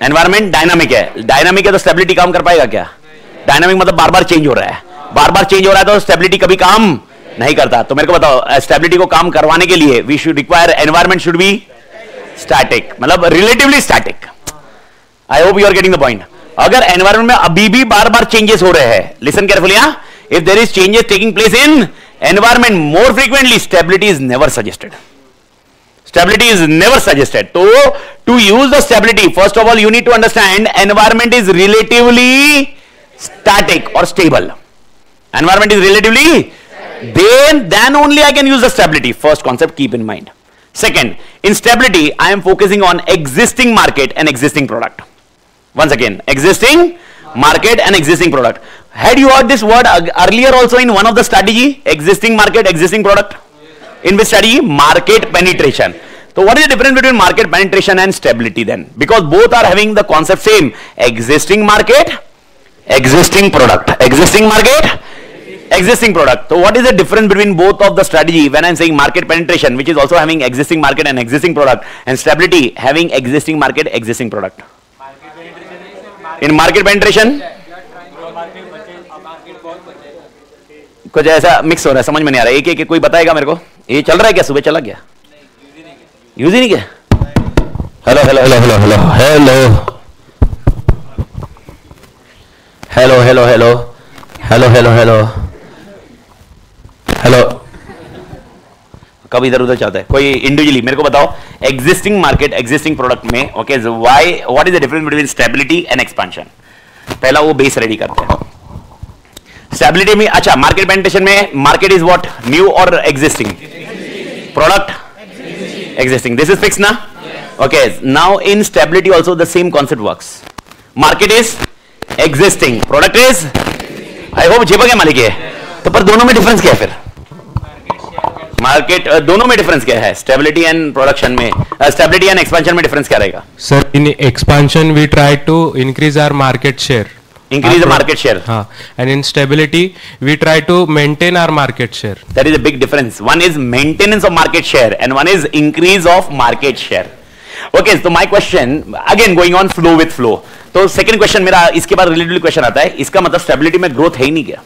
एनवायरमेंट डायनामिक है. डायनामिक है तो स्टेबिलिटी काम कर पाएगा क्या? डायनामिक मतलब बार बार चेंज हो रहा है. बार बार चेंज हो रहा है तो स्टेबिलिटी कभी काम नहीं करता. तो मेरे को बताओ, स्टेबिलिटी को काम करवाने के लिए we should require environment should be static, मतलब relatively static. I hope you are getting the point. अगर एनवायरमेंट में अभी भी बार बार चेंजेस हो रहे हैं, listen carefully, if there is changes taking place in environment more frequently, stability is never suggested. Stability is never suggested. So, to use the stability, first of all, you need to understand environment is relatively static or stable. Environment is relatively, then only I can use the stability. First concept, keep in mind. Second, in stability, I am focusing on existing market and existing product. Once again, existing market and existing product. Had you heard this word earlier also in one of the strategy? Existing market, existing product. In which strategy? Market penetration. So what is the difference between market penetration and stability then? Because both are having the concept same. Existing market, existing product. Existing market, existing product. So what is the difference between both of the strategy when I am saying market penetration, which is also having existing market and existing product, and stability having existing market, existing product? In market penetration, कुछ ऐसा मिक्स हो रहा है, समझ में नहीं आ रहा है. एक कोई बताएगा मेरे को? ये चल रहा है क्या? सुबह चला गया? यूज ही नहीं किया. Hello hello hello hello hello hello hello hello hello hello hello hello hello. कब इधर उधर चाहता है कोई? इंडिविजुअली मेरे को बताओ, एग्जिस्टिंग मार्केट, एग्जिस्टिंग प्रोडक्ट में, okay, why, what is the difference between stability and expansion? पहला वो बेस रेडी करते हैं. स्टेबिलिटी में, अच्छा, मार्केट पेनिट्रेशन में मार्केट इज व्हाट? न्यू और existing? Product existing. This is fixed na? Okay, now in stability also the same concept works. Market is existing, product is, I hope चिपक गया मालिक है. तो पर दोनों में डिफरेंस क्या है फिर? मार्केट, दोनों में डिफरेंस क्या है? स्टेबिलिटी एंड प्रोडक्शन में, स्टेबिलिटी एंड एक्सपेंशन में डिफरेंस क्या रहेगा? Sir, in expansion we try to increase our market share. Increase the market share. And in stability, we try to maintain our market share. That is a big difference. One is maintenance of market share and one is increase of market share. Okay, so my question, again going on flow with flow. तो second question मेरा इसके बाद relatively question आता है. इसका मतलब stability में growth है ही नहीं क्या?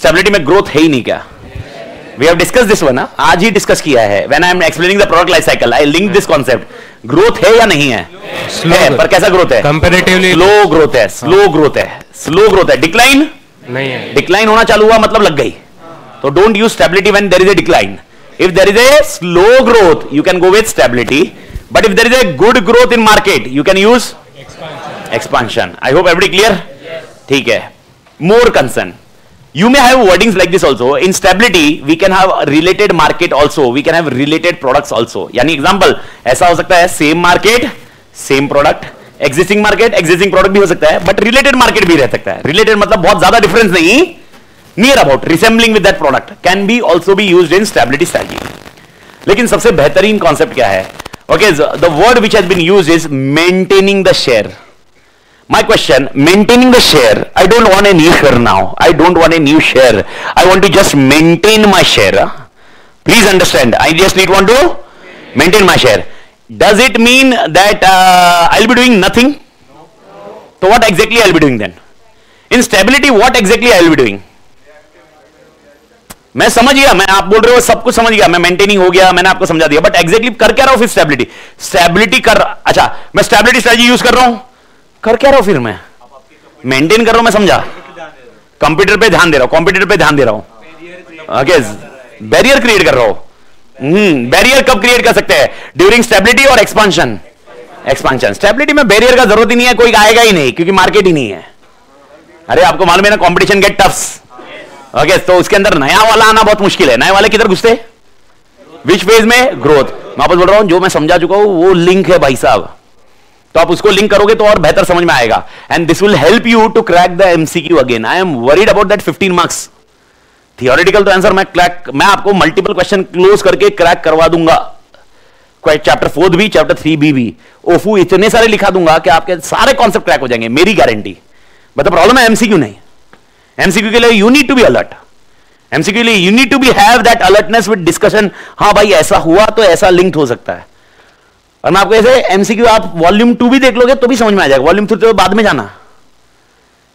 Stability में growth है ही नहीं क्या? We have discussed this one, आज ही discuss किया है. When I am explaining the product life cycle, I link this concept. Growth है या नहीं है? है, पर कैसा ग्रोथ है? कंपैरेटिवली स्लो ग्रोथ है. स्लो ग्रोथ है, स्लो ग्रोथ है. डिक्लाइन नहीं है. डिक्लाइन होना चालू हुआ मतलब लग गई. तो don't use stability when there is a decline. If there is a slow growth you can go with stability, but if there is a good growth in market you can use expansion. I hope everybody clear? ठीक है. More concern, you may have wordings like this also. In stability we can have related market also, we can have related products also. यानी एग्जांपल ऐसा हो सकता है, same market same product, existing market existing product भी हो सकता है, बट रिलेटेड मार्केट भी रह सकता है. रिलेटेड मतलब बहुत ज्यादा डिफरेंस नहीं, near about, resembling with that product, can be also be used in stability strategy. लेकिन सबसे बेहतरीन कॉन्सेप्ट क्या है? Okay, the word which has been used is maintaining the share. My question, maintaining the share, I don't want a new share now. I don't want a new share. I want to just maintain my share. Please understand, I just want to maintain my share. Does it mean that I'll be doing nothing? So what exactly I'll be doing then? In stability, what exactly I'll be doing? मैं समझ गया, मैं आप बोल रहे हो सब कुछ समझ गया, मैं मेंटेनिंग हो गया, मैंने आपको समझा दिया, बट एग्जैक्टली कर क्या रहा हूं फिर? स्टेबिलिटी. स्टेबिलिटी कर, अच्छा मैं स्टेबिलिटी स्ट्रेटजी यूज कर रहा हूं, कर क्या रहा हूं फिर? मैं मेंटेन कर रहा हूं, मैं समझा. कंप्यूटर पे ध्यान दे रहा हूं, कंप्यूटर पे ध्यान दे रहा हूं. ओके, बैरियर क्रिएट कर रहा हूं. बैरियर कब क्रिएट कर सकते हैं? ड्यूरिंग स्टेबिलिटी और एक्सपेंशन. एक्सपेंशन. स्टेबिलिटी में बैरियर का जरूरत ही नहीं है, कोई आएगा ही नहीं क्योंकि मार्केट ही नहीं है. अरे आपको मालूम है ना, कंपटीशन गेट टफ्स. ओके, तो उसके अंदर नया वाला आना बहुत मुश्किल है. नए वाले किधर घुसते? विच फेज में? ग्रोथ. मैं वापस बोल रहा हूं, जो मैं समझा चुका हूं वो लिंक है भाई साहब. तो आप उसको लिंक करोगे तो और बेहतर समझ में आएगा, and this will help you to crack the MCQ again. I am worried about that 15 marks. Theoretical तो आंसर मैं आपको मल्टीपल क्वेश्चन क्लोज करके क्रैक करवा दूंगा. चैप्टर 4 भी, चैप्टर 3 भी. ओफू इतने सारे लिखा दूंगा कि आपके सारे कॉन्सेप्ट क्रैक हो जाएंगे, मेरी गारंटी. बट प्रॉब्लम है एमसीक्यू नहीं. एमसीक्यू के लिए you need to be alert. MCQ के लिए you need to be have that alertness with discussion. हाँ भाई ऐसा हुआ तो ऐसा लिंक्ड हो सकता है. और मैं आपको ऐसे एमसीक्यू आप वॉल्यूम 2 भी देख लोगे तो भी समझ में आ जाएगा. वॉल्यूम 3 तो बाद में जाना.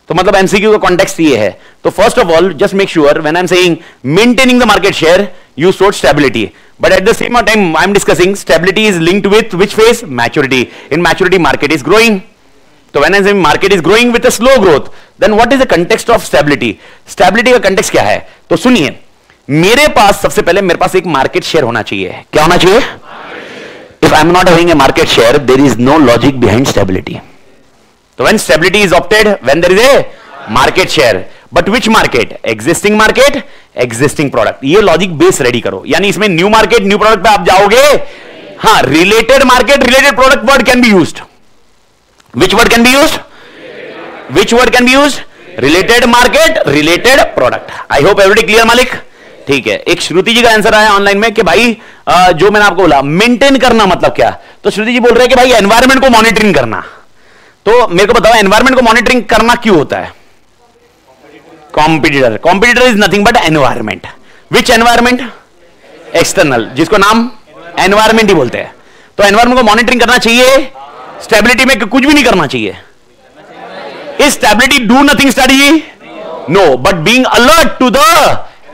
तो मतलब एमसीक्यू का कॉन्टेक्स्ट ये है. तो first of all just make sure when I am saying maintaining the market share you sort stability. But at the same time, I am discussing stability is linked with which phase? Maturity. In maturity, market is growing. So when I say market is growing with a slow growth, then what is the context of stability? Stability का context क्या है? तो सुनिए, मेरे पास सबसे पहले मेरे पास एक market share होना चाहिए. क्या होना चाहिए? If I am not having a market share, there is no logic behind stability. So when stability is opted, when there is a market share. But which market? Existing market, existing product. ये लॉजिक बेस रेडी करो. यानी इसमें न्यू मार्केट, न्यू प्रोडक्ट पे आप जाओगे. हाँ, related market, related product word can be used. Which word can be used? Which word can be used? Related market, related product. I hope everybody clear मालिक. ठीक है. एक श्रुति जी का आंसर आया ऑनलाइन में कि भाई जो मैंने आपको बोला मेंटेन करना मतलब क्या. तो श्रुति जी बोल रहे हैं कि भाई एनवायरमेंट को मॉनिटरिंग करना. तो मेरे को बताओ एनवायरमेंट को मॉनिटरिंग करना क्यों होता है? Competitor. Competitor is nothing but environment. Which environment? External, जिसको नाम एनवायरमेंट ही बोलते हैं. तो एनवायरमेंट को मॉनिटरिंग करना चाहिए. स्टेबिलिटी में कुछ भी नहीं करना चाहिए. Is stability do nothing strategy? No, but being alert to the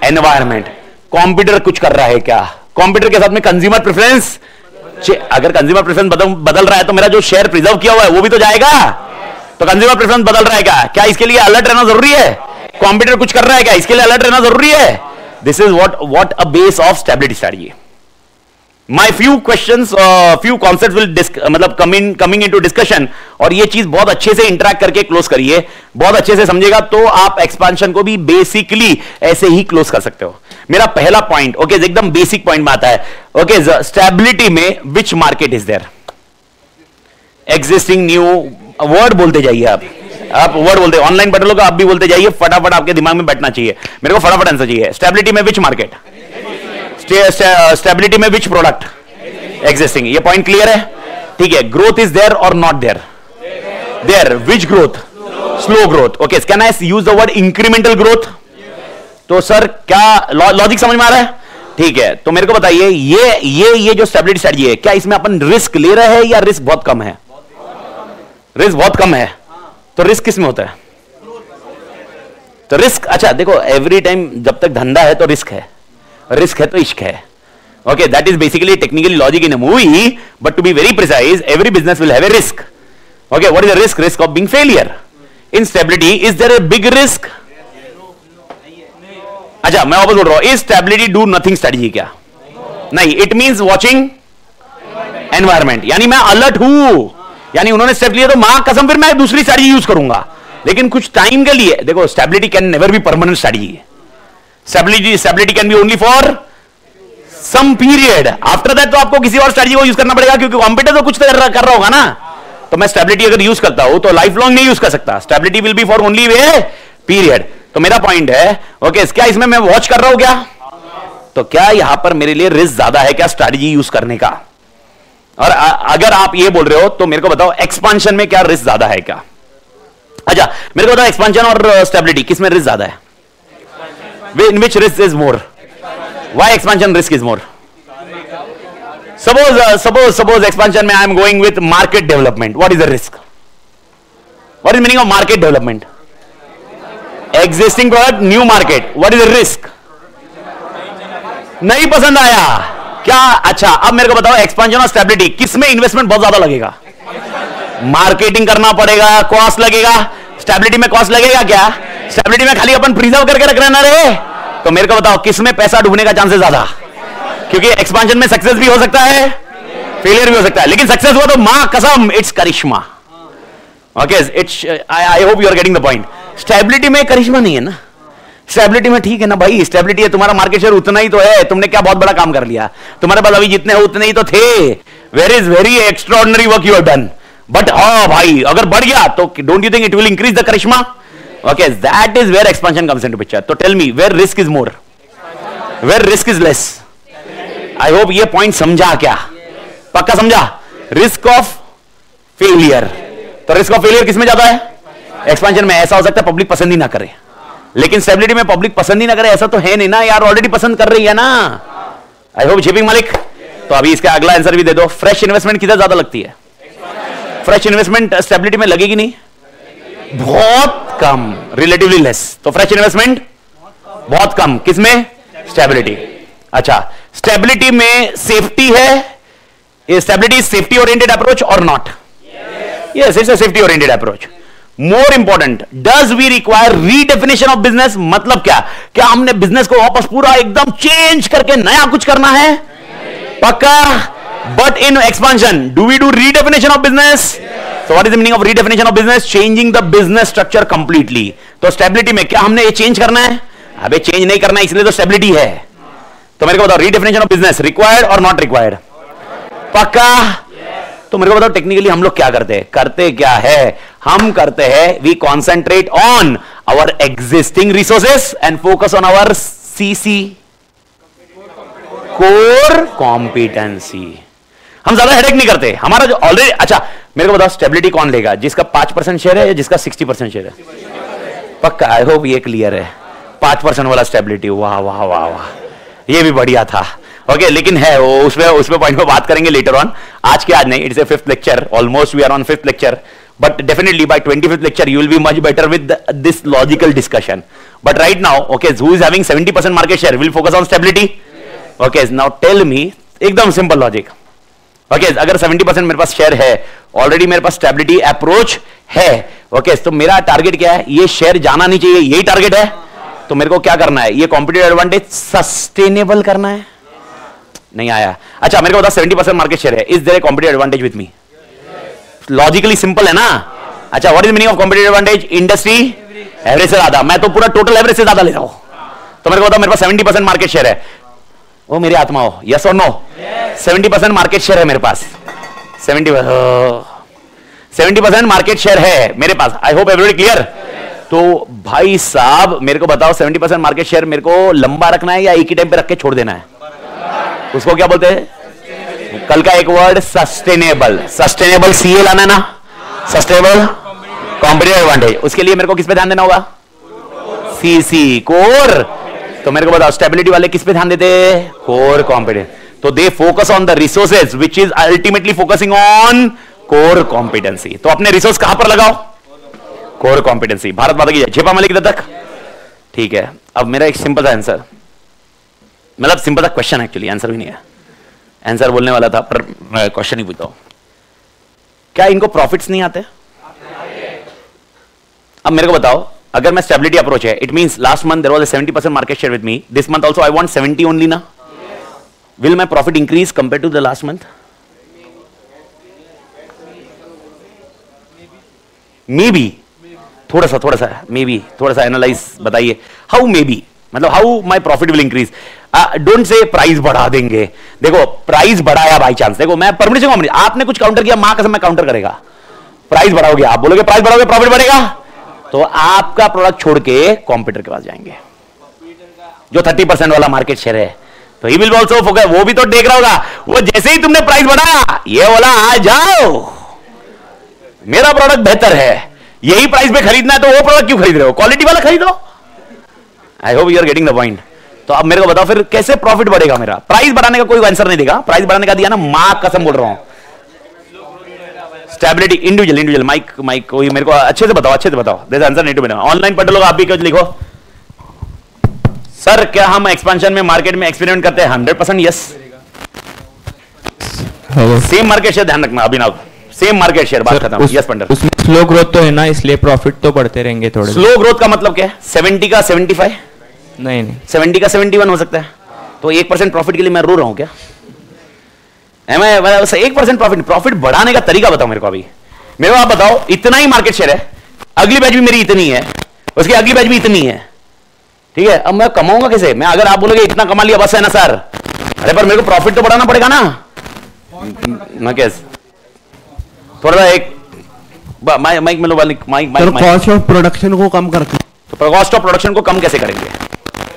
environment. Competitor कुछ कर रहा है क्या? कॉम्पिटिटर के साथ में कंज्यूमर प्रेफरेंस. अगर कंज्यूमर प्रेफरेंस बदल रहा है तो मेरा जो शेयर प्रिजर्व किया हुआ है वो भी तो जाएगा. तो कंज्यूमर प्रेफरेंस बदल रहा है क्या इसके लिए अलर्ट रहना जरूरी है? कॉम्पिटिटर कुछ कर रहा है क्या इसके लिए अलर्ट रहना जरूरी है? This is what a base of stability strategy. My few questions, few concept will मतलब कमिंग इनटू डिस्कशन. और ये चीज बहुत अच्छे से इंटरेक्ट करके क्लोज करिए. बहुत अच्छे से समझेगा तो आप एक्सपांशन को भी बेसिकली ऐसे ही क्लोज कर सकते हो. मेरा पहला पॉइंट ओके एकदम बेसिक पॉइंट में आता है. ओके स्टेबिलिटी में which market is there? Existing, new. Word बोलते जाइए. आप वर्ड बोलते, ऑनलाइन पढ़ लो तो आप भी बोलते जाइए. फटाफट आपके दिमाग में बैठना चाहिए. मेरे को फटाफट आंसर चाहिए. स्टेबिलिटी में विच मार्केट? स्टेबिलिटी में विच प्रोडक्ट? एग्जिस्टिंग. ये पॉइंट क्लियर है? ठीक है. ग्रोथ इज देयर और not there? There. Which growth? Slow growth. Okay, can I use the word incremental growth? तो सर क्या लॉजिक समझ में आ रहा है? ठीक है. तो मेरे को बताइए ये जो स्टेबिलिटी स्ट्रेटजी है क्या इसमें अपन रिस्क ले रहे हैं या रिस्क बहुत कम है? रिस्क बहुत कम है. तो रिस्क किस में होता है? तो रिस्क, अच्छा देखो एवरी टाइम जब तक धंधा है तो रिस्क है. रिस्क है तो इश्क है. Okay, that is basically technically logic in a movie, but to be very precise every business will have a risk. Okay, what is the risk? Risk of being failure. In stability is there a big risk? अच्छा मैं वापस बोल रहा हूं. Is stability do nothing strategy क्या? नहीं. It means watching environment. यानी मैं अलर्ट हूं. यानी उन्होंने स्टेप लिया तो मां कसम फिर मैं दूसरी स्ट्रेटजी यूज करूंगा. लेकिन कुछ टाइम के लिए. देखो stability can never be permanent strategy. Stability can be only for some period. After that तो आपको किसी और स्ट्रेटजी को यूज करना पड़ेगा क्योंकि कॉम्पिटिटर तो कुछ कर रहा होगा ना. तो मैं स्टेबिलिटी अगर यूज करता हूं तो लाइफ लॉन्ग नहीं यूज कर सकता. Stability will B for only way period. तो मेरा पॉइंट है ओके क्या इसमें मैं वॉच कर रहा हूं क्या? तो क्या यहां पर मेरे लिए रिस्क ज्यादा है क्या स्ट्रेटजी यूज करने का? और अगर आप ये बोल रहे हो तो मेरे को बताओ एक्सपांशन में क्या रिस्क ज्यादा है क्या? अच्छा मेरे को बताओ एक्सपांशन और स्टेबिलिटी किस में रिस्क ज्यादा है? In which risk is more? Why expansion risk is more? Suppose expansion में I am going with market development. What is the risk? What is meaning of market development? Existing product, new market. What is the risk? नहीं पसंद आया क्या? अच्छा अब मेरे को बताओ एक्सपांशन और स्टेबिलिटी किस में इन्वेस्टमेंट बहुत ज्यादा लगेगा? मार्केटिंग करना पड़ेगा, कॉस्ट लगेगा. स्टेबिलिटी में कॉस्ट लगेगा क्या? स्टेबिलिटी में खाली अपन प्रिजर्व करके रख रहे ना रे. तो मेरे को बताओ किस में पैसा डूबने का चांसेस ज्यादा? क्योंकि एक्सपांशन में सक्सेस भी हो सकता है, फेलियर भी हो सकता है. लेकिन सक्सेस हुआ तो मां कसम इट्स करिश्मा. Okay it's I hope you are getting the point. Stability में करिश्मा नहीं है ना. स्टेबिलिटी में ठीक है ना भाई, स्टेबिलिटी है. तुम्हारा मार्केट शेयर उतना ही तो है. तुमने क्या बहुत बड़ा काम कर लिया? तुम्हारे पास अभी जितने हैं उतने ही तो थे. Where is very extraordinary work you have done. But हाँ भाई अगर बढ़ गया तो don't you think it will increase the करिश्मा? Okay, that is where expansion comes into picture. तो tell me where risk is more, where risk is less? I hope ये पॉइंट समझा क्या? पक्का समझा? Risk of failure. तो रिस्क ऑफ फेलियर किसमें ज्यादा है? एक्सपेंशन में. ऐसा हो सकता है पब्लिक पसंद ही ना करे, लेकिन स्टेबिलिटी में पब्लिक पसंद ही ना करे ऐसा तो है नहीं ना यार, ऑलरेडी पसंद कर रही है ना. आई होप शिपिंग मालिक. तो अभी इसका अगला आंसर भी दे दो. फ्रेश इन्वेस्टमेंट किधर ज्यादा लगती है? फ्रेश इन्वेस्टमेंट स्टेबिलिटी में लगेगी नहीं, बहुत कम, रिलेटिवली लेस. तो फ्रेश इन्वेस्टमेंट बहुत कम किसमें? स्टेबिलिटी. अच्छा, स्टेबिलिटी में सेफ्टी है. स्टेबिलिटी सेफ्टी ओरिएंटेड अप्रोच और not? Yes, it's a safety oriented approach. More important, does we require redefinition of business? मतलब क्या हमने बिजनेस को वापस पूरा एकदम चेंज करके नया कुछ करना है? पक्का. But in expansion do we do redefinition of business? So what is the meaning of redefinition of business? Changing the business structure completely. तो स्टेबिलिटी में क्या हमने ये चेंज करना है? अबे चेंज नहीं करना है, इसलिए तो स्टेबिलिटी है. तो मेरे को बताओ, रीडेफिनेशन ऑफ बिजनेस रिक्वायर्ड और नॉट रिक्वायर्ड? पक्का. तो मेरे को बताओ टेक्निकली हम लोग क्या करते हैं? करते क्या है? हम करते हैं we concentrate on our existing resources and focus on our CC, core competency. हम ज्यादा हेडेक नहीं करते. हमारा जो ऑलरेडी. अच्छा मेरे को बताओ, स्टेबिलिटी कौन लेगा? जिसका 5% शेयर है या जिसका 60% शेयर है? पक्का. आई होप ये क्लियर है. 5% वाला स्टेबिलिटी. वाह वाह वाह वाह, ये भी बढ़िया था. ओके, लेकिन है वो उसमें पॉइंट पे बात करेंगे लेटर ऑन. आज के आज नहीं. It's a 5th lecture, almost we are on 5th lecture. But definitely by 25th lecture you will be much better with this logical discussion. But right now okay, who is having 70% market share will focus on stability. Okay, now tell me, एकदम सिंपल लॉजिक. ओके, अगर 70% मेरे पास शेयर है, ऑलरेडी मेरे पास स्टेबिलिटी अप्रोच है. ओके, तो मेरा टारगेट क्या है? ये शेयर जाना नहीं चाहिए, यही टारगेट है. तो मेरे को क्या करना है? ये कॉम्पिटिटिव एडवांटेज सस्टेनेबल करना है. नहीं आया. अच्छा मेरे को बता, 70% मार्केट शेयर है, is there a competitive advantage with me? Logically simple है ना. अच्छा, what is meaning of competitive advantage? Industry average से ज्यादा. मैं तो पूरा टोटल एवरेज से ज्यादा ले रहा हूं. तो मेरे को बता, मेरे पास 70% मार्केट शेयर है. ओ मेरी आत्मा हो, यस और नो? 70% मार्केट शेयर है मेरे पास. 70% मार्केट शेयर है मेरे पास. I hope everybody clear. तो भाई साहब मेरे को बताओ, 70% मार्केट शेयर मेरे को लंबा रखना है या एक ही टाइम पे रख के छोड़ देना है? उसको क्या बोलते हैं? कल का एक वर्ड सस्टेनेबल. सस्टेनेबल सीए लाना ना, सस्टेनेबल कॉम्पिटिटिव एडवांटेज. उसके लिए मेरे को किस पे ध्यान देना होगा? CC, core. तो मेरे को बताओ, स्टेबिलिटी वाले किस पे ध्यान देते हैं? Core competence. तो they focus on the resources which is ultimately focusing on core competency. तो अपने रिसोर्स कहां पर लगाओ? Core competency. भारत माता की जय. छिपा मलिक तक ठीक है. अब मेरा एक सिंपल सा आंसर, मतलब सिंपल सा क्वेश्चन, एक्चुअली आंसर भी नहीं है. आंसर बोलने वाला था पर क्वेश्चन ही पूछता हूं. क्या इनको प्रॉफिट्स नहीं आते? अब मेरे को बताओ, अगर मैं स्टेबिलिटी अप्रोच है, it means last month there was a 70% market share with me. This month also I want 70 only ना. Will my profit increase compare to the last month? Maybe. थोड़ा सा मे बी, थोड़ा सा एनालाइज बताइए. हाउ मे बी, मतलब how my profit will increase. Don't say price बढ़ा देंगे. देखो प्राइस बढ़ाया बाई चांस, देखो मैं परमिशन कंपनी, आपने कुछ काउंटर किया, मां कसम मैं काउंटर करेगा. प्राइस बढ़ाओगे, आप बोलोगे प्राइस बढ़ाओगे प्रॉफिट बढ़ेगा, तो आपका प्रोडक्ट छोड़ के कॉम्पिटिटर के पास जाएंगे जो 30% वाला मार्केट शेयर है. तो ही विल आल्सो फोकस. वो भी तो देख रहा होगा, वो जैसे ही तुमने प्राइस बढ़ाया ये बोला आ जाओ मेरा प्रोडक्ट बेहतर है, यही प्राइस पे खरीदना है, तो वो प्रोडक्ट क्यों खरीद रहे हो? क्वालिटी वाला खरीदो. I hope you are getting the point. तो अब मेरे को बताओ फिर कैसे प्रॉफिट बढ़ेगा मेरा? प्राइस बढ़ाने का कोई आंसर नहीं देगा. प्राइस बढ़ाने का दिया ना, मां कसम बोल रहा हूं. स्टेबिलिटी इंडिविजुअल माइक कोई मेरे को अच्छे से बताओ. This answer need to be. Online पढ़ लो, आप भी कुछ लिखो. सर क्या हम एक्सपेंशन में मार्केट में एक्सपेरिमेंट करते हैं? 100% यस. सेम मार्केट शेयर, ध्यान रखना अभिनव, सेम मार्केट शेयर. बात खत्म. यस पंडित. उसमें स्लो ग्रोथ तो है ना, इसलिए प्रॉफिट तो बढ़ते रहेंगे थोड़े. स्लो ग्रोथ का मतलब क्या है? 70 का 75 नहीं 70 का 71 हो सकता है. तो 1% प्रॉफिट के लिए मैं रो रहा हूं क्या? 1% प्रॉफिट बढ़ाने का तरीका बताओ मेरे को. अभी मेरे को आप बताओ, इतना ही मार्केट शेयर है, अगली बैच भी मेरी इतनी है, उसकी अगली बैच भी इतनी है, ठीक है. अब मैं कमाऊंगा कैसे? मैं अगर आप बोलोगे इतना कमा लिया बस है ना सर, अरे पर मेरे को प्रॉफिट तो बढ़ाना पड़ेगा ना. कैसे थोड़ा सा एक माइक में लो, mic sir cost of production को कम करके, तो कॉस्ट ऑफ प्रोडक्शन को कम कैसे करेंगे?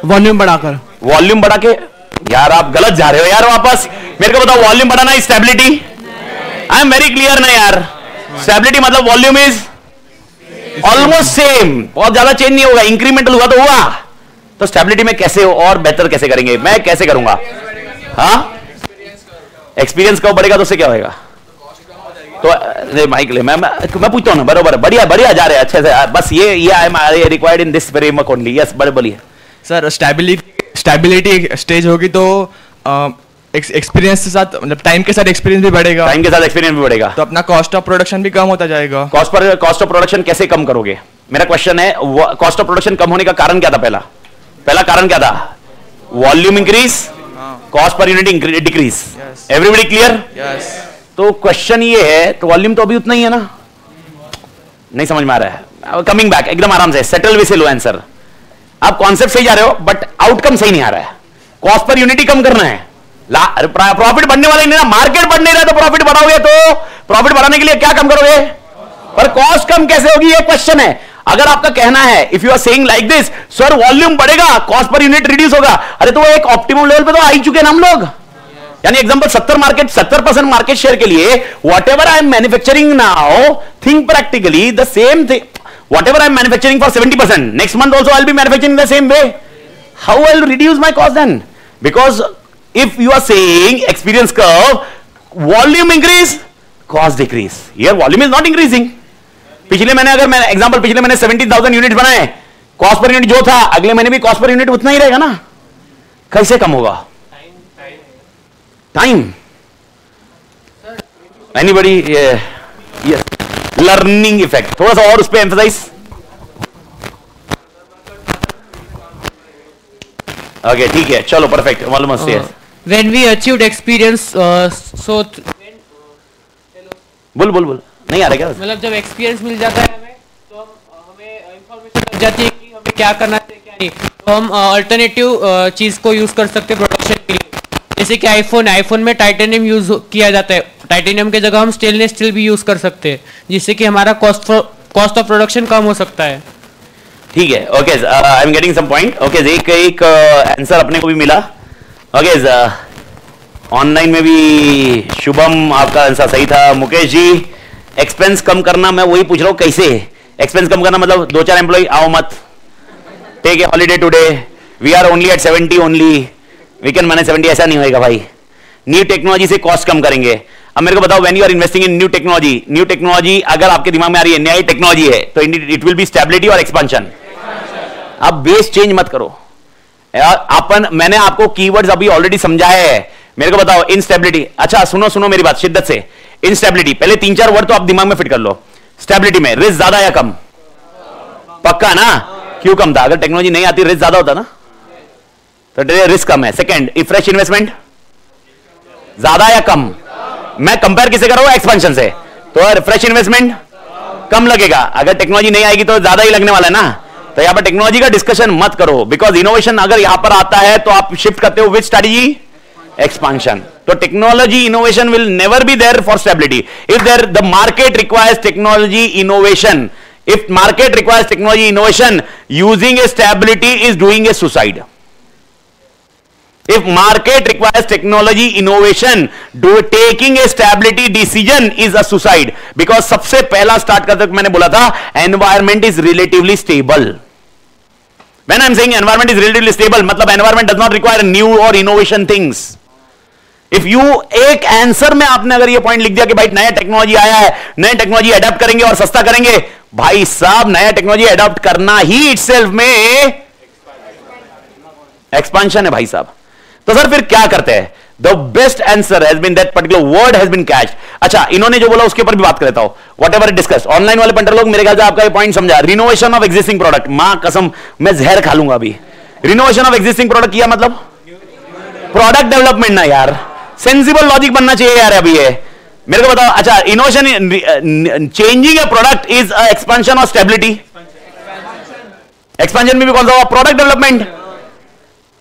वॉल्यूम बढ़ाकर। वॉल्यूम बढ़ा के? यार आप गलत जा रहे हो यार, वापस मेरे को बताओ, वॉल्यूम बढ़ाना stability? I am very clear ना यार, स्टेबिलिटी मतलब वॉल्यूम इज ऑलमोस्ट सेम, बहुत ज्यादा चेंज नहीं होगा, इंक्रीमेंटल हुआ तो हुआ, तो स्टेबिलिटी में कैसे और बेहतर कैसे करेंगे? मैं कैसे करूंगा? हाँ, एक्सपीरियंस कब बढ़ेगा तो उससे क्या होगा? तो माइक ले, मैं पूछता हूं ना, बरोबर, बढ़िया बढ़िया जा रहे हैं अच्छे से, बस ये I am required in this framework only. Yes, बड़े बोलिए सर। स्टेबिलिटी स्टेज होगी तो एक्सपीरियंस के साथ, मतलब टाइम के साथ एक्सपीरियंस भी बढ़ेगा। टाइम के साथ एक्सपीरियंस भी बढ़ेगा, तो अपना कॉस्ट ऑफ प्रोडक्शन भी कम होता जाएगा। कॉस्ट ऑफ प्रोडक्शन कैसे कम करोगे? मेरा क्वेश्चन है, कॉस्ट ऑफ प्रोडक्शन कम होने का कारण क्या था? पहला कारण क्या था? Volume increase, cost per unit decrease. Everybody clear? Yes. तो क्वेश्चन ये है, तो वॉल्यूम तो अभी उतना ही है ना? नहीं समझ में आ रहा है? कमिंग बैक, एकदम आराम से, सेटल विथ लो आंसर। आप कॉन्सेप्ट सही जा रहे हो बट आउटकम सही नहीं आ रहा है। कॉस्ट पर यूनिट कम करना है, प्रॉफिट बढ़ने वाला ही नहीं ना, मार्केट बढ़ नहीं रहा तो प्रॉफिट बढ़ाओगे, तो प्रॉफिट बढ़ाने के लिए क्या कम करोगे? पर कॉस्ट कम कैसे होगी, ये क्वेश्चन है। अगर आपका कहना है, if you are saying like this, sir volume बढ़ेगा, कॉस्ट पर यूनिट रिड्यूस होगा, अरे तो वो एक ऑप्टिमम लेवल पे तो आ ही चुके हैं हम लोग। यानी एग्जांपल 70% मार्केट शेयर के लिए whatever I am manufacturing now, think practically the same thing, whatever I am manufacturing for 70%, next month also I will be manufacturing the same way. How I will reduce my cost then? Because if you are saying experience curve, volume increase, cost decrease, here volume is not increasing. पिछले महीने अगर मैं एग्जांपल, पिछले महीने 70,000 यूनिट बनाए, कॉस्ट पर यूनिट जो था, अगले महीने भी कॉस्ट पर यूनिट उतना ही रहेगा ना, कैसे कम होगा? टाइम। एनीबॉडी? लर्निंग इफेक्ट, थोड़ा सा और उस पर एम्फसाइज। ओके ठीक है, चलो परफेक्ट, मालूम है। When we achieved experience, बोल नहीं आ रहा क्या? मतलब जब एक्सपीरियंस मिल जाता है हमें, तो हमें इंफॉर्मेशन मिल जाती है कि हमें क्या करना चाहिए क्या नहीं, तो हम अल्टरनेटिव चीज को यूज कर सकते हैं प्रोडक्शन के लिए। जैसे कि आईफोन में टाइटेनियम यूज किया जाता है, टाइटेनियम की जगह हम स्टेनलेस स्टील भी यूज कर सकते हैं, जिससे कि हमारा कॉस्ट ऑफ प्रोडक्शन कम हो सकता है। ठीक है, okay, I am getting some point. Okay, एक आंसर अपने को भी मिला। ओके, ऑनलाइन में भी शुभम आपका आंसर सही था। मुकेश जी, एक्सपेंस कम करना, मैं वही पूछ रहा हूं कैसे एक्सपेंस कम करना? मतलब 2-4 एम्प्लॉय आओ मत, take a holiday today, we are only at 70 only, we can manage 70, ऐसा नहीं होएगा भाई। न्यू टेक्नोलॉजी से कॉस्ट कम करेंगे। अब मेरे को बताओ, when you are investing in new technology अगर आपके दिमाग में आ रही है नई टेक्नोलॉजी है, तो इट विल बी स्टेबिलिटी और एक्सपेंशन। आप बेस चेंज मत करो। मैंने आपको कीवर्ड्स अभी ऑलरेडी समझाया है। मेरे को बताओ, इनस्टेबिलिटी, अच्छा सुनो मेरी बात शिद्दत से। इनस्टेबिलिटी, पहले 3-4 वर्ड तो आप दिमाग में फिट कर लो। स्टेबिलिटी में रिस्क ज्यादा या कम? पक्का ना? क्यों कम था? अगर टेक्नोलॉजी नहीं आती रिस्क ज्यादा होता ना, तो रिस्क कम है। सेकंड, फ्रेश इन्वेस्टमेंट ज्यादा या कम? मैं कंपेयर किसे कर रहा हूं? एक्सपेंशन से, तो फ्रेश इन्वेस्टमेंट कम लगेगा। अगर टेक्नोलॉजी नहीं आएगी तो ज्यादा ही लगने वाला है ना। तो यहां पर टेक्नोलॉजी का डिस्कशन मत करो, बिकॉज इनोवेशन अगर यहां पर आता है तो आप शिफ्ट करते हो विच स्ट्रेटजी? एक्सपांशन। तो technology innovation will never be there for stability. If there the market requires technology innovation, if market requires technology innovation, using a stability is doing a suicide. If market requires technology innovation, taking a stability decision is a suicide, because सबसे पहला स्टार्ट करते वक्त मैंने बोला था environment is relatively stable. When I'm saying environment is relatively stable, मतलब environment does not require new or innovation things. If you एक आंसर में आपने अगर ये पॉइंट लिख दिया कि भाई नया टेक्नोलॉजी आया है, नए टेक्नोलॉजी अडॉप्ट करेंगे और सस्ता करेंगे, भाई साहब नया टेक्नोलॉजी अडॉप्ट करना ही इटसेल्फ में एक्सपेंशन है भाई साहब। तो सर फिर क्या करते हैं? The best answer has been that particular word has been catched. अच्छा, इन्होंने जो बोला उसके ऊपर भी बात कर लेता हूं। वॉट एवर डिस्कस, ऑनलाइन वाले पंटर लोग मेरे ख्याल से आपका ये पॉइंट समझा। रिनोवेशन ऑफ एक्जिस्टिंग प्रोडक्ट, मां कसम मैं जहर खा लूंगा अभी। रिनोवेशन ऑफ एक्जिस्टिंग प्रोडक्ट किया मतलब प्रोडक्ट डेवलपमेंट ना यार, सेंसिबल लॉजिक बनना चाहिए यार अभी ये मेरे को बताओ। अच्छा, innovation changing A product is expansion और स्टेबिलिटी? एक्सपेंशन में भी कौन सा हुआ? Product development.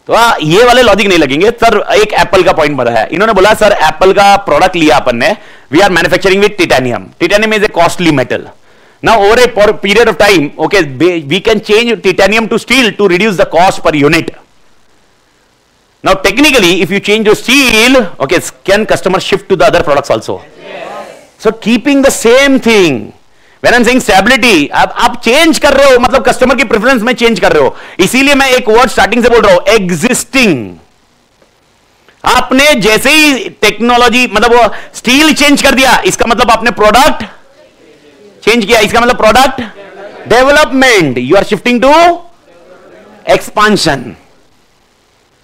तो ये वाले लॉजिक नहीं लगेंगे सर। एक एप्पल का पॉइंट बताया इन्होंने, बोला सर एप्पल का प्रोडक्ट लिया अपन ने, we are manufacturing with titanium. Titanium is a costly metal, Now, over a period of time, okay, we can change titanium to steel to reduce the cost per unit. Now, technically, if you change to steel, okay, can customer shift to the other products also? Yes. So, keeping the same thing. When I'm saying stability, आप change कर रहे हो, मतलब customer की preference में change कर रहे हो. इसीलिए मैं एक word starting से बोल रहा हूं, existing. आपने जैसे ही टेक्नोलॉजी मतलब वो स्टील चेंज कर दिया, इसका मतलब आपने प्रोडक्ट चेंज किया, इसका मतलब product development. You are shifting to expansion.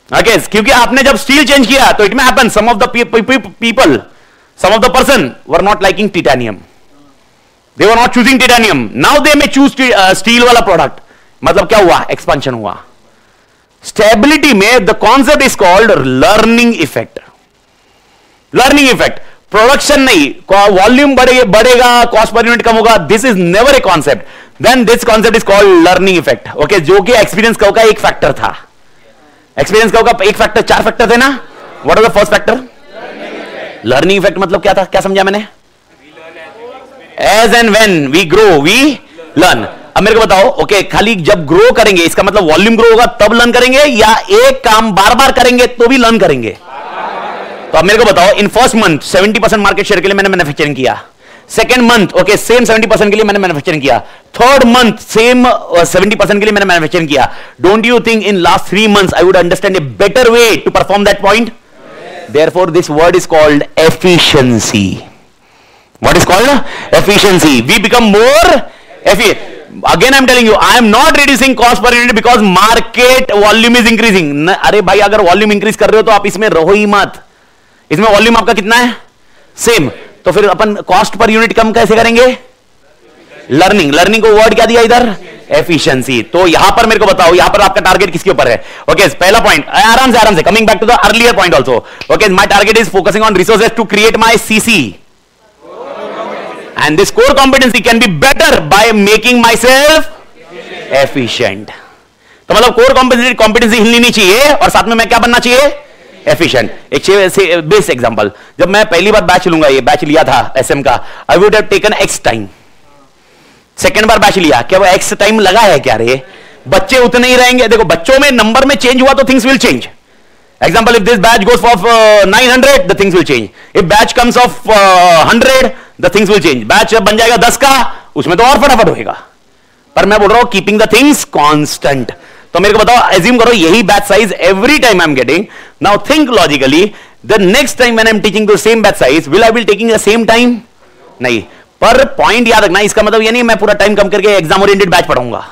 Okay, क्योंकि आपने जब स्टील चेंज किया तो इट में happen some of the people, some of the person were not liking titanium, they were not choosing titanium, now they may choose steel वाला प्रोडक्ट. मतलब क्या हुआ? एक्सपांशन हुआ. स्टेबिलिटी में the concept is called learning effect. Learning effect, production नहीं, वॉल्यूम बढ़ेगा, कॉस्ट पर यूनिट कम होगा, this is never a concept. Then this concept is called learning effect. Okay, जो कि एक्सपीरियंस का एक फैक्टर था. एक्सपीरियंस का एक फैक्टर, 4 फैक्टर थे ना. What are the first factor? Learning effect. मतलब क्या था? क्या समझा मैंने? As and when we grow we learn. अब मेरे को बताओ, ओके, खाली जब ग्रो करेंगे इसका मतलब वॉल्यूम ग्रो होगा तब लर्न करेंगे, या एक काम बार बार करेंगे तो भी लर्न करेंगे? तो अब मेरे को बताओ, in first month 70% market share के लिए मैंने मैन्युफैक्चरिंग किया. सेकंड मंथ ओके सेम 70% के लिए मैंने मैन्युफैक्चरिंग किया. थर्ड मंथ सेम 70% के लिए मैंने मैन्युफैक्चरिंग किया. Don't you think in last 3 months I would understand a better way to perform that point? Therefore this word is called efficiency. What is called? Efficiency. We become more efficient. Again I'm telling you, I am not reducing cost per unit because market volume is increasing. अरे भाई, अगर वॉल्यूम इंक्रीज कर रहे हो तो आप इसमें रहो ही मत. इसमें वॉल्यूम आपका कितना है? सेम. तो फिर अपन कॉस्ट पर यूनिट कम कैसे करेंगे? लर्निंग. लर्निंग को वर्ड क्या दिया इधर? एफिशिएंसी. तो यहां पर मेरे को बताओ, यहां पर आपका टारगेट किसके ऊपर है? ओके, पहला पॉइंट आराम से coming back to the earlier point also. Okay, my target is focusing on resources to create my CC. And this core competency can be better by making myself efficient. तो मतलब कोर कॉम्पिटेंसी हिलनी नहीं चाहिए और साथ में मैं क्या बनना चाहिए? एफिशिएंट. एक बेस्ट एग्जांपल, जब मैं पहली बार बैच लूंगा, ये बैच लिया था एसएम का, I would have taken x time. Second bar batch लिया, क्या वो एक्स टाइम लगा है क्या? रे बच्चे उतने ही रहेंगे. देखो, बच्चों में नंबर में चेंज हुआ तो things will change. Example, if this batch goes for 900, the things will change. If batch comes of 100, the things will change. Batch जब बन जाएगा 10 का, उसमें तो और फटाफट होएगा. पर मैं बोल रहा हूं keeping the things constant. तो मेरे को बताओ, assume करो यही batch size every time I'm getting. Now think logically. The next time when I'm teaching the same batch size, will I be taking the same time? नहीं. पर point याद रखना, इसका मतलब ये नहीं मैं पूरा टाइम कम करके एग्जाम ओरिएंटेड बैच पढ़ाऊंगा.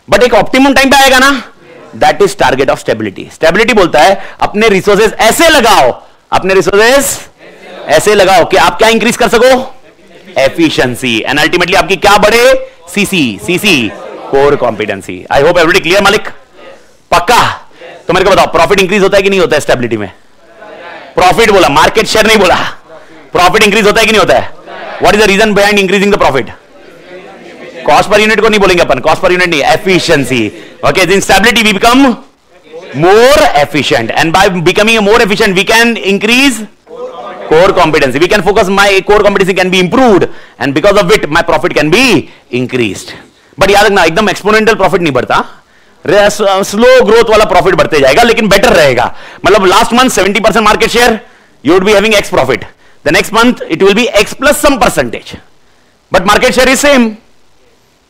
बट एक ऑप्टिमम टाइम पे आएगा ना. That is target of stability. Stability बोलता है अपने रिसोर्सेज ऐसे लगाओ, अपने रिसोर्सेज ऐसे लगाओ कि आप क्या इंक्रीज कर सको? एफिशिएंसी. एंड अल्टीमेटली आपकी क्या बढ़े? CC core competency. आई होप एवरीबॉडी क्लियर मालिक? पक्का? तो मेरे को बताओ, प्रॉफिट इंक्रीज होता है कि नहीं होता है स्टेबिलिटी में? प्रॉफिट बोला, मार्केट शेयर नहीं बोला. प्रॉफिट इंक्रीज होता है कि नहीं होता है? What is the reason behind increasing the profit? Cost per unit को नहीं बोलेंगे अपन, कॉस्ट पर यूनिट नहीं, efficiency. Okay, in stability we become more efficient, and by becoming more efficient we can increase core competency. We can focus, my core competency can be improved, and because of it my profit can be increased. But याद रखना, एकदम एक्सपोनेंशियल प्रॉफिट नहीं बढ़ता, स्लो ग्रोथ वाला प्रॉफिट बढ़ते जाएगा, लेकिन बेटर रहेगा. मतलब last month 70% market share, you would be having X profit. The next month it will be X plus some percentage, but market share is same.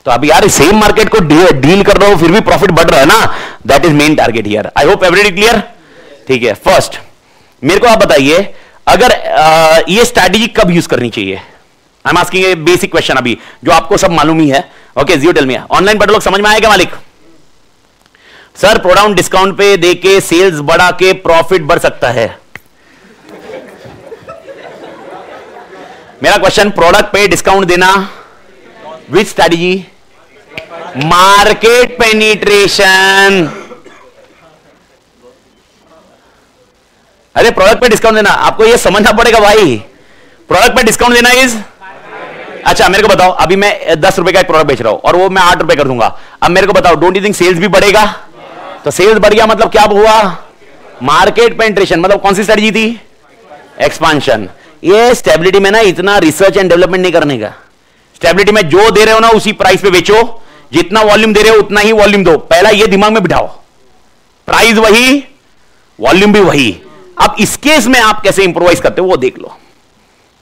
तो अब यार सेम मार्केट को डील कर रहा हो फिर भी प्रॉफिट बढ़ रहा है ना. That is main target here. I hope everybody clear? ठीक है. फर्स्ट मेरे को आप बताइए, अगर ये स्ट्रैटेजी कब यूज करनी चाहिए? I am asking a basic question अभी, जो आपको सब मालूम ही है. Okay, you tell me. Online पर लोग समझ में आएगा मालिक? सर, प्रोडक्ट डिस्काउंट पे देके सेल्स बढ़ा के प्रॉफिट बढ़ सकता है. मेरा क्वेश्चन, प्रोडक्ट पे डिस्काउंट देना विच स्ट्रैटेजी? Market penetration. अरे प्रोडक्ट पे डिस्काउंट देना, आपको ये समझना पड़ेगा भाई. प्रोडक्ट पे डिस्काउंट देना इज, अच्छा मेरे को बताओ, अभी मैं 10 रुपए का एक प्रोडक्ट बेच रहा हूं और वो मैं 8 रुपए कर दूंगा. अब मेरे को बताओ, डोंट यू थिंक सेल्स भी बढ़ेगा? तो सेल्स बढ़ गया मतलब क्या हुआ? Market penetration. मतलब कौन सी स्ट्रेटजी थी? एक्सपांशन. ये स्टेबिलिटी में ना इतना रिसर्च एंड डेवलपमेंट नहीं करने का, स्टेबिलिटी में जो दे रहे हो ना उसी प्राइस पे बेचो, जितना वॉल्यूम दे रहे हो उतना ही वॉल्यूम दो। पहला ये दिमाग में बिठाओ, प्राइस वही, वॉल्यूम भी वही। अब इस केस में आप कैसे इंप्रोवाइज करते हो वो देख लो।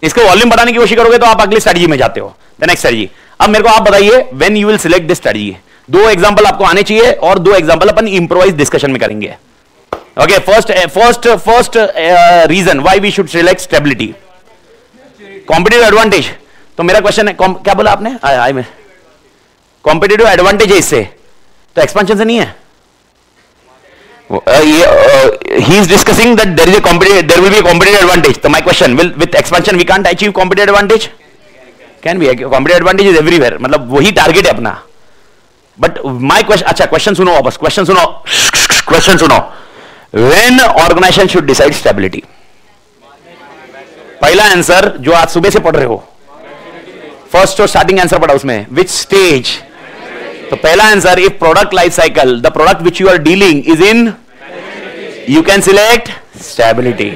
इसको वॉल्यूम बढ़ाने की कोशिश करोगे तो आप अगली स्ट्रेटजी में जाते हो, द नेक्स्ट स्ट्रेटजी। अब मेरे को आप बताइए when you will select this strategy. दो एग्जांपल आपको आने चाहिए और दो एग्जांपल अपन इंप्रोवाइज डिस्कशन में करेंगे। Okay, first reason why we should select stability, competitive advantage. तो मेरा क्वेश्चन है, क्या बोला आपने? कॉम्पिटिटिव एडवांटेज है इससे, तो एक्सपेंशन से नहीं है। He is discussing that there will be a competitive advantage. So my question, with expansion we can't achieve competitive advantage? Can be. Competitive advantage is everywhere. मतलब वही टारगेट है अपना। But my question, अच्छा क्वेश्चन सुनो वापस, क्वेश्चन सुनो। When organization should decide stability? पहला आंसर जो आज सुबह से पढ़ रहे हो, फर्स्ट और स्टार्टिंग आंसर पढ़ा उसमें, which stage? तो पहला answer, if product life cycle the product which you are dealing is in, you can select stability.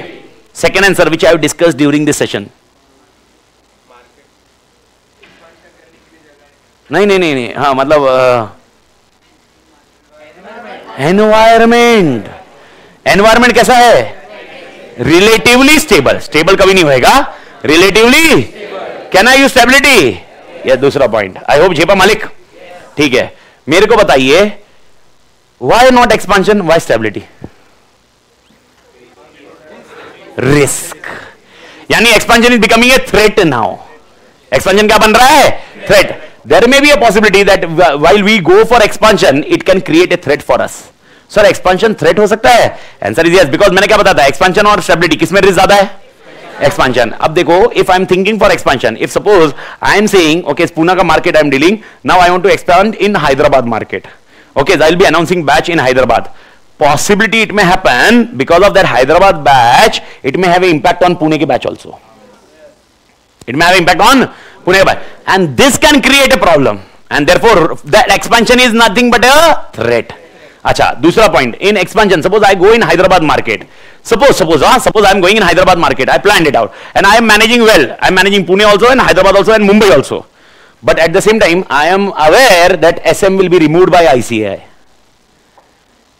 Second answer which I have discussed during this session, नहीं, हाँ मतलब एनवायरमेंट। एनवायरमेंट कैसा है? Relatively stable. स्टेबल कभी नहीं होएगा, relatively. Can I use stability? यह दूसरा पॉइंट। आई होप जेपा मालिक ठीक है। मेरे को बताइए why not expansion, why stability? Risk, यानी expansion is becoming a threat now. Expansion क्या बन रहा है? Threat. There may be a possibility that while we go for expansion it can create a threat for us. Sir expansion threat हो सकता है? आंसर इज यस, बिकॉज मैंने क्या बताया था, एक्सपांशन और स्टेबिलिटी किसमें रिस्क ज्यादा है? एक्सपांशन। अब देखो, if I am thinking for expansion, if suppose I am saying okay Pune का market I am dealing, now I want to expand in Hyderabad market, okay I will be announcing batch in Hyderabad. Possibility it may happen because of that Hyderabad batch, it may have an impact on Pune ki batch also. It may have an impact on Pune ki batch, and this can create a problem, and therefore that expansion is nothing but a threat. अच्छा, दूसरा point in expansion. Suppose I go in Hyderabad market. Suppose I am going in Hyderabad market. I planned it out, and I am managing well. I am managing Pune also, and Hyderabad also, and Mumbai also. But at the same time, I am aware that SM will be removed by ICAI.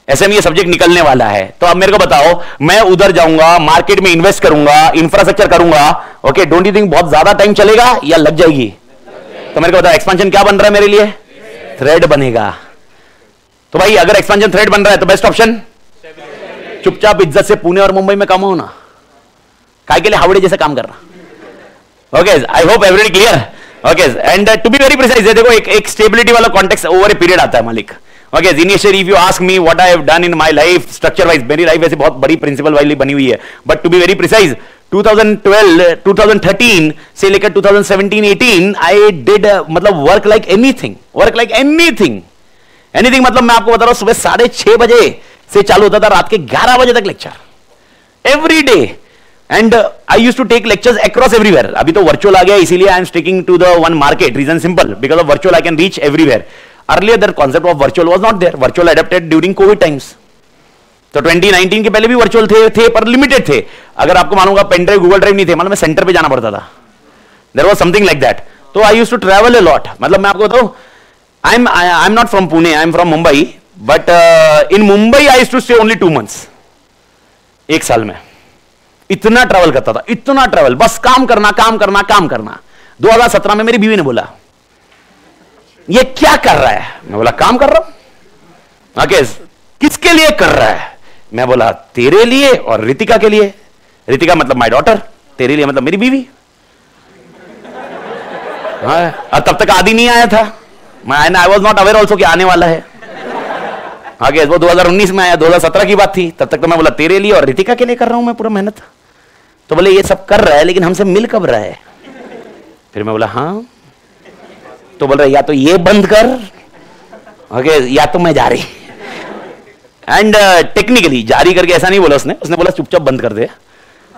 SM ये सब्जेक्ट निकलने वाला है, तो अब मेरे को बताओ, मैं उधर जाऊंगा, मार्केट में इन्वेस्ट करूंगा, इंफ्रास्ट्रक्चर करूंगा, ओके, डोंट यू थिंक बहुत ज्यादा टाइम चलेगा या लग जाएगी? तो मेरे को बताओ एक्सपेंशन क्या बन रहा है मेरे लिए? थ्रेड बनेगा। तो भाई अगर एक्सपेंशन थ्रेड बन रहा है तो बेस्ट ऑप्शन चुपचाप इज्जत से पुणे और मुंबई में कमाओ ना, काय के लिए हावड़े जैसे काम करना। Okay, I hope everybody clear. Okay, and to be very precise, देखो एक स्टेबिलिटी वाला कॉन्टेक्स्ट ओवर ए पीरियड आता है मालिक। Okay, initially if you ask me what I have done in my life, structure wise, मेरी लाइफ ऐसे बहुत बड़ी प्रिंसिपल वाली बनी हुई है, but to be very precise, 2013 से लेकर 2017-18 I did मतलब work like anything, anything मतलब मैं आपको बता रहा हूँ, सुबह 6:30 बजे से चालू होता था, रात के 11 बजे तक lecture every day, and I used to take lectures across everywhere. अभी तो वर्चुअल आ गया, इसीलिए I am sticking to the one market. Reason simple, because of virtual I can reach everywhere. Earlier that concept of virtual was not there. Virtual adapted during COVID times. तो 2019 के पहले भी वर्चुअल थे पर लिमिटेड थे। अगर आपको मालूंगा पेन ड्राइव गूगल ड्राइव नहीं थे, मतलब मैं सेंटर पे जाना पड़ता था। There was something like that. तो I used to travel a lot. मतलब मैं आपको बताऊं, I'm not from Pune, I'm from Mumbai, but in Mumbai I used to stay only 2 months. एक साल में इतना ट्रैवल करता था, इतना ट्रैवल, बस काम करना। 2017 में मेरी बीवी ने बोला ये क्या कर रहा है? मैं बोला काम कर रहा हूं। ओके, किसके लिए कर रहा है? मैं बोला तेरे लिए और रितिका के लिए। रितिका मतलब माय डॉटर, तेरे लिए मतलब मेरी बीवी। और तब तक आदि नहीं आया था, I was not aware also कि आने वाला है। आगे वो 2019 में आया, 2017 की बात थी। तब तक तो मैं बोला तेरे लिए और रितिका के लिए कर रहा हूं मैं पूरा मेहनत। तो बोले ये सब कर रहा है लेकिन हमसे मिल कब रहा है? फिर मैं बोला हाँ। तो बोल रहा है या तो ये बंद कर, ओके, या तो मैं जा रही। एंड टेक्निकली जारी करके ऐसा नहीं बोला उसने बोला चुपचाप बंद कर दे।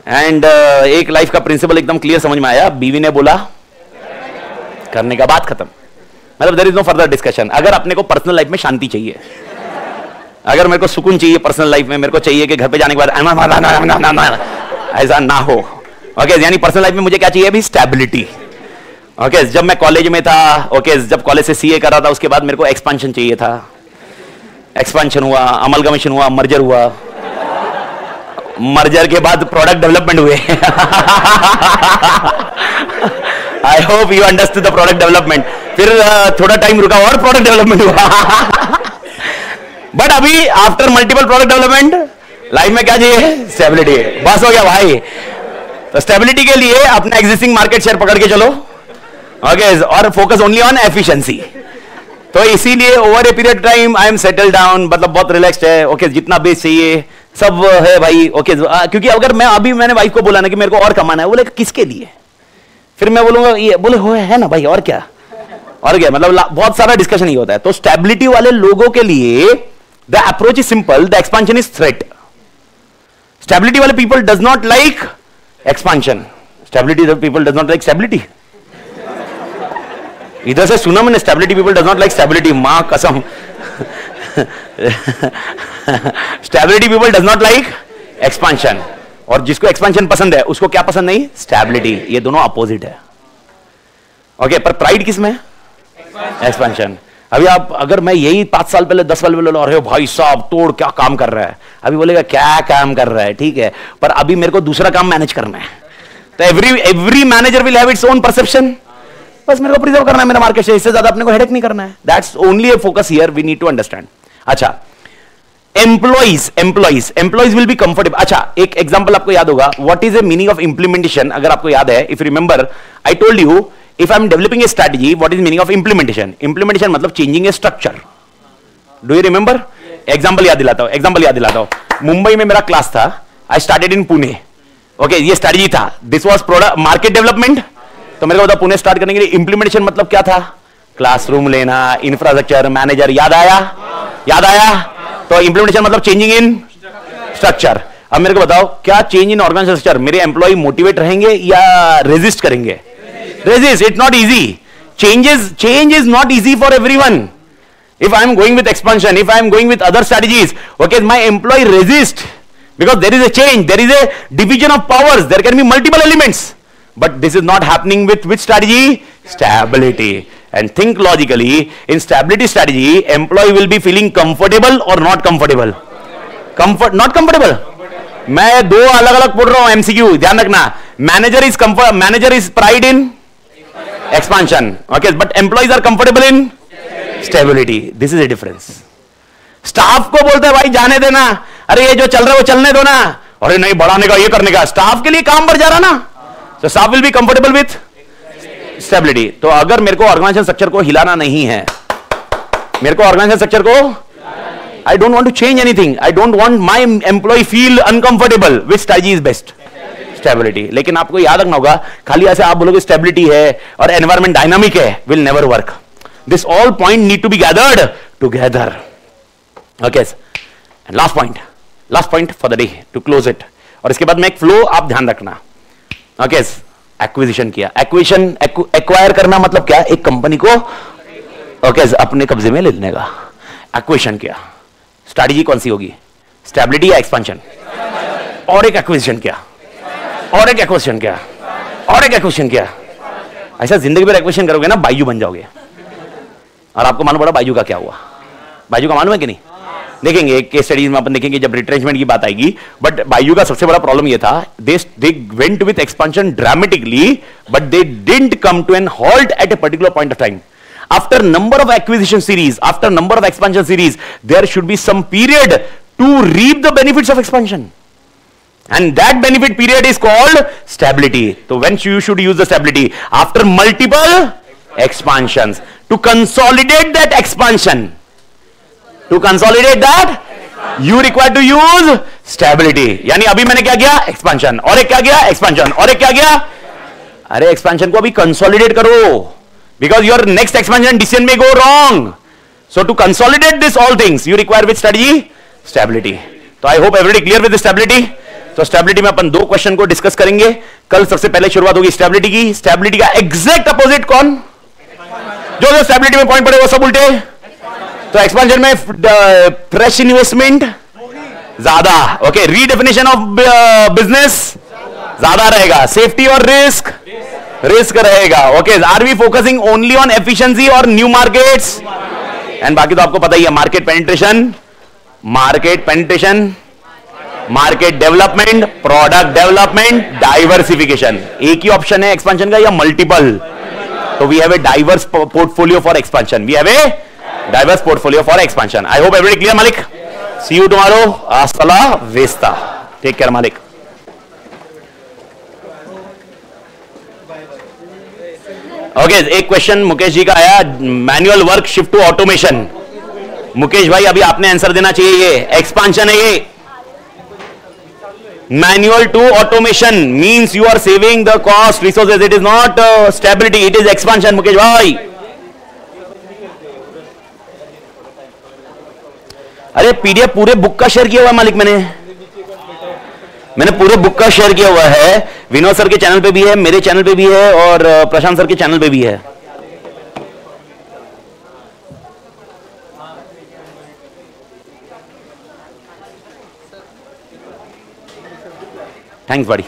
एंड एक लाइफ का प्रिंसिपल एकदम क्लियर समझ में आया, बीवी ने बोला करने का बात खत्म। मतलब there is no further discussion. अगर अपने को पर्सनल लाइफ में शांति चाहिए, अगर मेरे को सुकून चाहिए पर्सनल लाइफ में, मेरे को चाहिए कि घर पे जाने के बाद ऐसा ना हो। ओके, यानी पर्सनल लाइफ में मुझे क्या चाहिए अभी? स्टेबिलिटी। ओके जब मैं कॉलेज में था, ओके जब कॉलेज से सीए कर रहा था, उसके बाद मेरे को एक्सपेंशन चाहिए था। एक्सपेंशन हुआ, अमलगमेशन हुआ, मर्जर हुआ, मर्जर के बाद प्रोडक्ट डेवलपमेंट हुए। आई hope you understood the product development. फिर थोड़ा टाइम रुका और प्रोडक्ट डेवलपमेंट हुआ। बट अभी after multiple product development life में क्या चाहिए? स्टेबिलिटी। बस हो गया भाई। तो स्टेबिलिटी के लिए अपना एग्जिस्टिंग मार्केट शेयर पकड़ के चलो, ओके, और फोकस ओनली ऑन एफिशिएंसी। तो इसीलिए over a period time I am settle down, मतलब बहुत रिलैक्स्ड है। ओके जितना बेस चाहिए सब है भाई। ओके क्योंकि अगर मैंने वाइफ को बोला ना कि मेरे को और कमाना है, बोले किसके लिए? फिर मैं बोलूंगा ये, बोले हो है ना भाई, और क्या मतलब बहुत सारा डिस्कशन ही होता है। तो स्टेबिलिटी वाले लोगों के लिए the approach is simple, the expansion is threat. Stability वाले people does not like expansion, stability people does not like stability. इधर से सुना मैंने, stability people does not like stability, मां कसम। Stability people does not like expansion, और जिसको एक्सपेंशन पसंद है उसको क्या पसंद नहीं? स्टेबिलिटी। ये दोनों अपोजिट है। ओके पर प्राइड किस में? एक्सपेंशन। अभी आप अगर मैं यही 5 साल पहले 10 साल पहले, अरे भाई साहब तोड़ क्या काम कर रहा है, अभी बोलेगा क्या काम कर रहा है, ठीक है, पर अभी मेरे को दूसरा काम मैनेज करना है। तो every manager will have its own perception. बस मेरे को प्रिजर्व करना है मेरा मार्केट शेयर, इससे ज्यादा अपने को हेडेक नहीं करना है। That's only a focus here, we need to understand. अच्छा एम्प्लॉइज विल बी कंफर्टेबल। अच्छा एक एग्जांपल आपको याद होगा, what is the meaning of implementation? अगर आपको याद है, if remember I told you, if I am developing a strategy, what is meaning of implementation? Implementation मतलब changing a structure. Do you remember? Example याद दिलाता हूं। मुंबई में मेरा क्लास था, I started in Pune. Okay ये स्ट्रेटजी था, this was product market development. तो मेरे को बता पुणे स्टार्ट करने के लिए इंप्लीमेंटेशन मतलब क्या था? क्लासरूम लेना, इंफ्रास्ट्रक्चर, मैनेजर। याद आया? तो इंप्लीमेंटेशन मतलब चेंजिंग इन स्ट्रक्चर। अब मेरे को बताओ क्या चेंज इन ऑर्गेनाइजेशन स्ट्रक्चर, मेरे एम्प्लॉय मोटिवेट रहेंगे या रेजिस्ट करेंगे? Resist. It's not easy. Change is not easy for everyone. If I am going with expansion, if I am going with other strategies, okay, my employee resist because there is a change, there is a division of powers, there can be multiple elements. But this is not happening with which strategy? Stability. And think logically, in stability strategy, employee will be feeling comfortable or not comfortable? Not comfortable. मैं दो अलग अलग पढ़ रहा हूं MCQ, ध्यान रखना। Manager is pride in expansion, okay, but employees are comfortable in stability. This is a difference. Staff को बोलते हैं भाई जाने देना, अरे ये जो चल रहा है वो चलने दो ना, अरे नहीं बढ़ाने का, ये करने का, स्टाफ के लिए काम बढ़ जा रहा ना, तो staff will be comfortable with stability. तो अगर मेरे को ऑर्गेनाइजेशन स्ट्रक्चर को हिलाना नहीं है, मेरे को ऑर्गेनाइजेशन स्ट्रक्चर को, I don't want to change anything, I don't want my employ feel uncomfortable, which strategy is best? Stability. लेकिन आपको याद रखना होगा, खाली ऐसे आप बोलोगे स्टेबिलिटी है और एनवायरमेंट डायनामिक है, will never work. This all point need to be gathered together. Okay. And last point for the day to close it. और इसके बाद में एक फ्लो आप ध्यान रखना। Okay. एक्विजिशन किया, एक्वायर करना मतलब क्या? एक कंपनी को okay, अपने कब्जे में ले लेने का। एक्विजिशन किया, स्ट्रैटेजी कौन सी होगी? स्टेबिलिटी या एक्सपेंशन? और एक एक्विजिशन किया, और एक एक्विजिशन किया, और एक एक्विजिशन किया। ऐसा जिंदगी भर एक्विजिशन करोगे ना, बायजू बन जाओगे। और आपको मालूम पड़ा बायजू का क्या हुआ? बायजू का मालूम है कि नहीं? देखेंगे केस स्टडीज में अपन देखेंगे जब रिट्रेंचमेंट की बात आएगी। बट बायजू का सबसे बड़ा प्रॉब्लम ये था, they went with expansion dramatically, but they didn't come to an halt at a particular point of time. After number of acquisition series, after number of expansion series, there should be some period to reap the benefits of expansion, and that benefit period is called stability. So when you should use the stability? After multiple expansions, to consolidate that expansion, you require to use stability. यानी अभी मैंने क्या किया? एक्सपेंशन, और एक क्या किया? एक्सपेंशन, और एक क्या किया? अरे एक्सपेंशन को अभी कंसोलिडेट करो, because your next expansion decision may go wrong. So to consolidate this all things, you require which strategy? Stability. तो I hope everybody clear with the stability. तो स्टेबिलिटी में अपन दो क्वेश्चन को डिस्कस करेंगे। कल सबसे पहले शुरुआत होगी स्टेबिलिटी की। स्टेबिलिटी का एग्जैक्ट अपोजिट कौन? जो जो स्टेबिलिटी में पॉइंट पड़े वो सब उल्टे। तो एक्सपेंशन में फ्रेश इन्वेस्टमेंट ज्यादा, ओके, रीडेफिनेशन ऑफ बिजनेस ज्यादा रहेगा, सेफ्टी और रिस्क रिस्क रहेगा. Okay, are we focusing only on efficiency और न्यू मार्केट्स? एंड बाकी तो आपको पता ही है, market penetration, market development, product development, diversification. एक ही ऑप्शन है एक्सपेंशन का या मल्टीपल? तो we have a diverse portfolio for expansion. We have a diverse portfolio for expansion. I hope everybody clear. मालिक, सी यू टुमारो. हasta la vista. टेक केयर मालिक. ओके, एक क्वेश्चन मुकेश जी का आया, manual work shift to automation. Mukesh भाई अभी आपने आंसर देना चाहिए. ये एक्सपांशन है. ये manual to automation means you are saving the cost resources. It is not stability, it is expansion. Mukesh भाई, अरे पीडीएफ पूरे बुक का शेयर किया हुआ है मालिक. मैंने पूरे बुक का शेयर किया हुआ है. विनोद सर के चैनल पे भी है, मेरे चैनल पे भी है, और प्रशांत सर के चैनल पे भी है. थैंक्स बड़ी.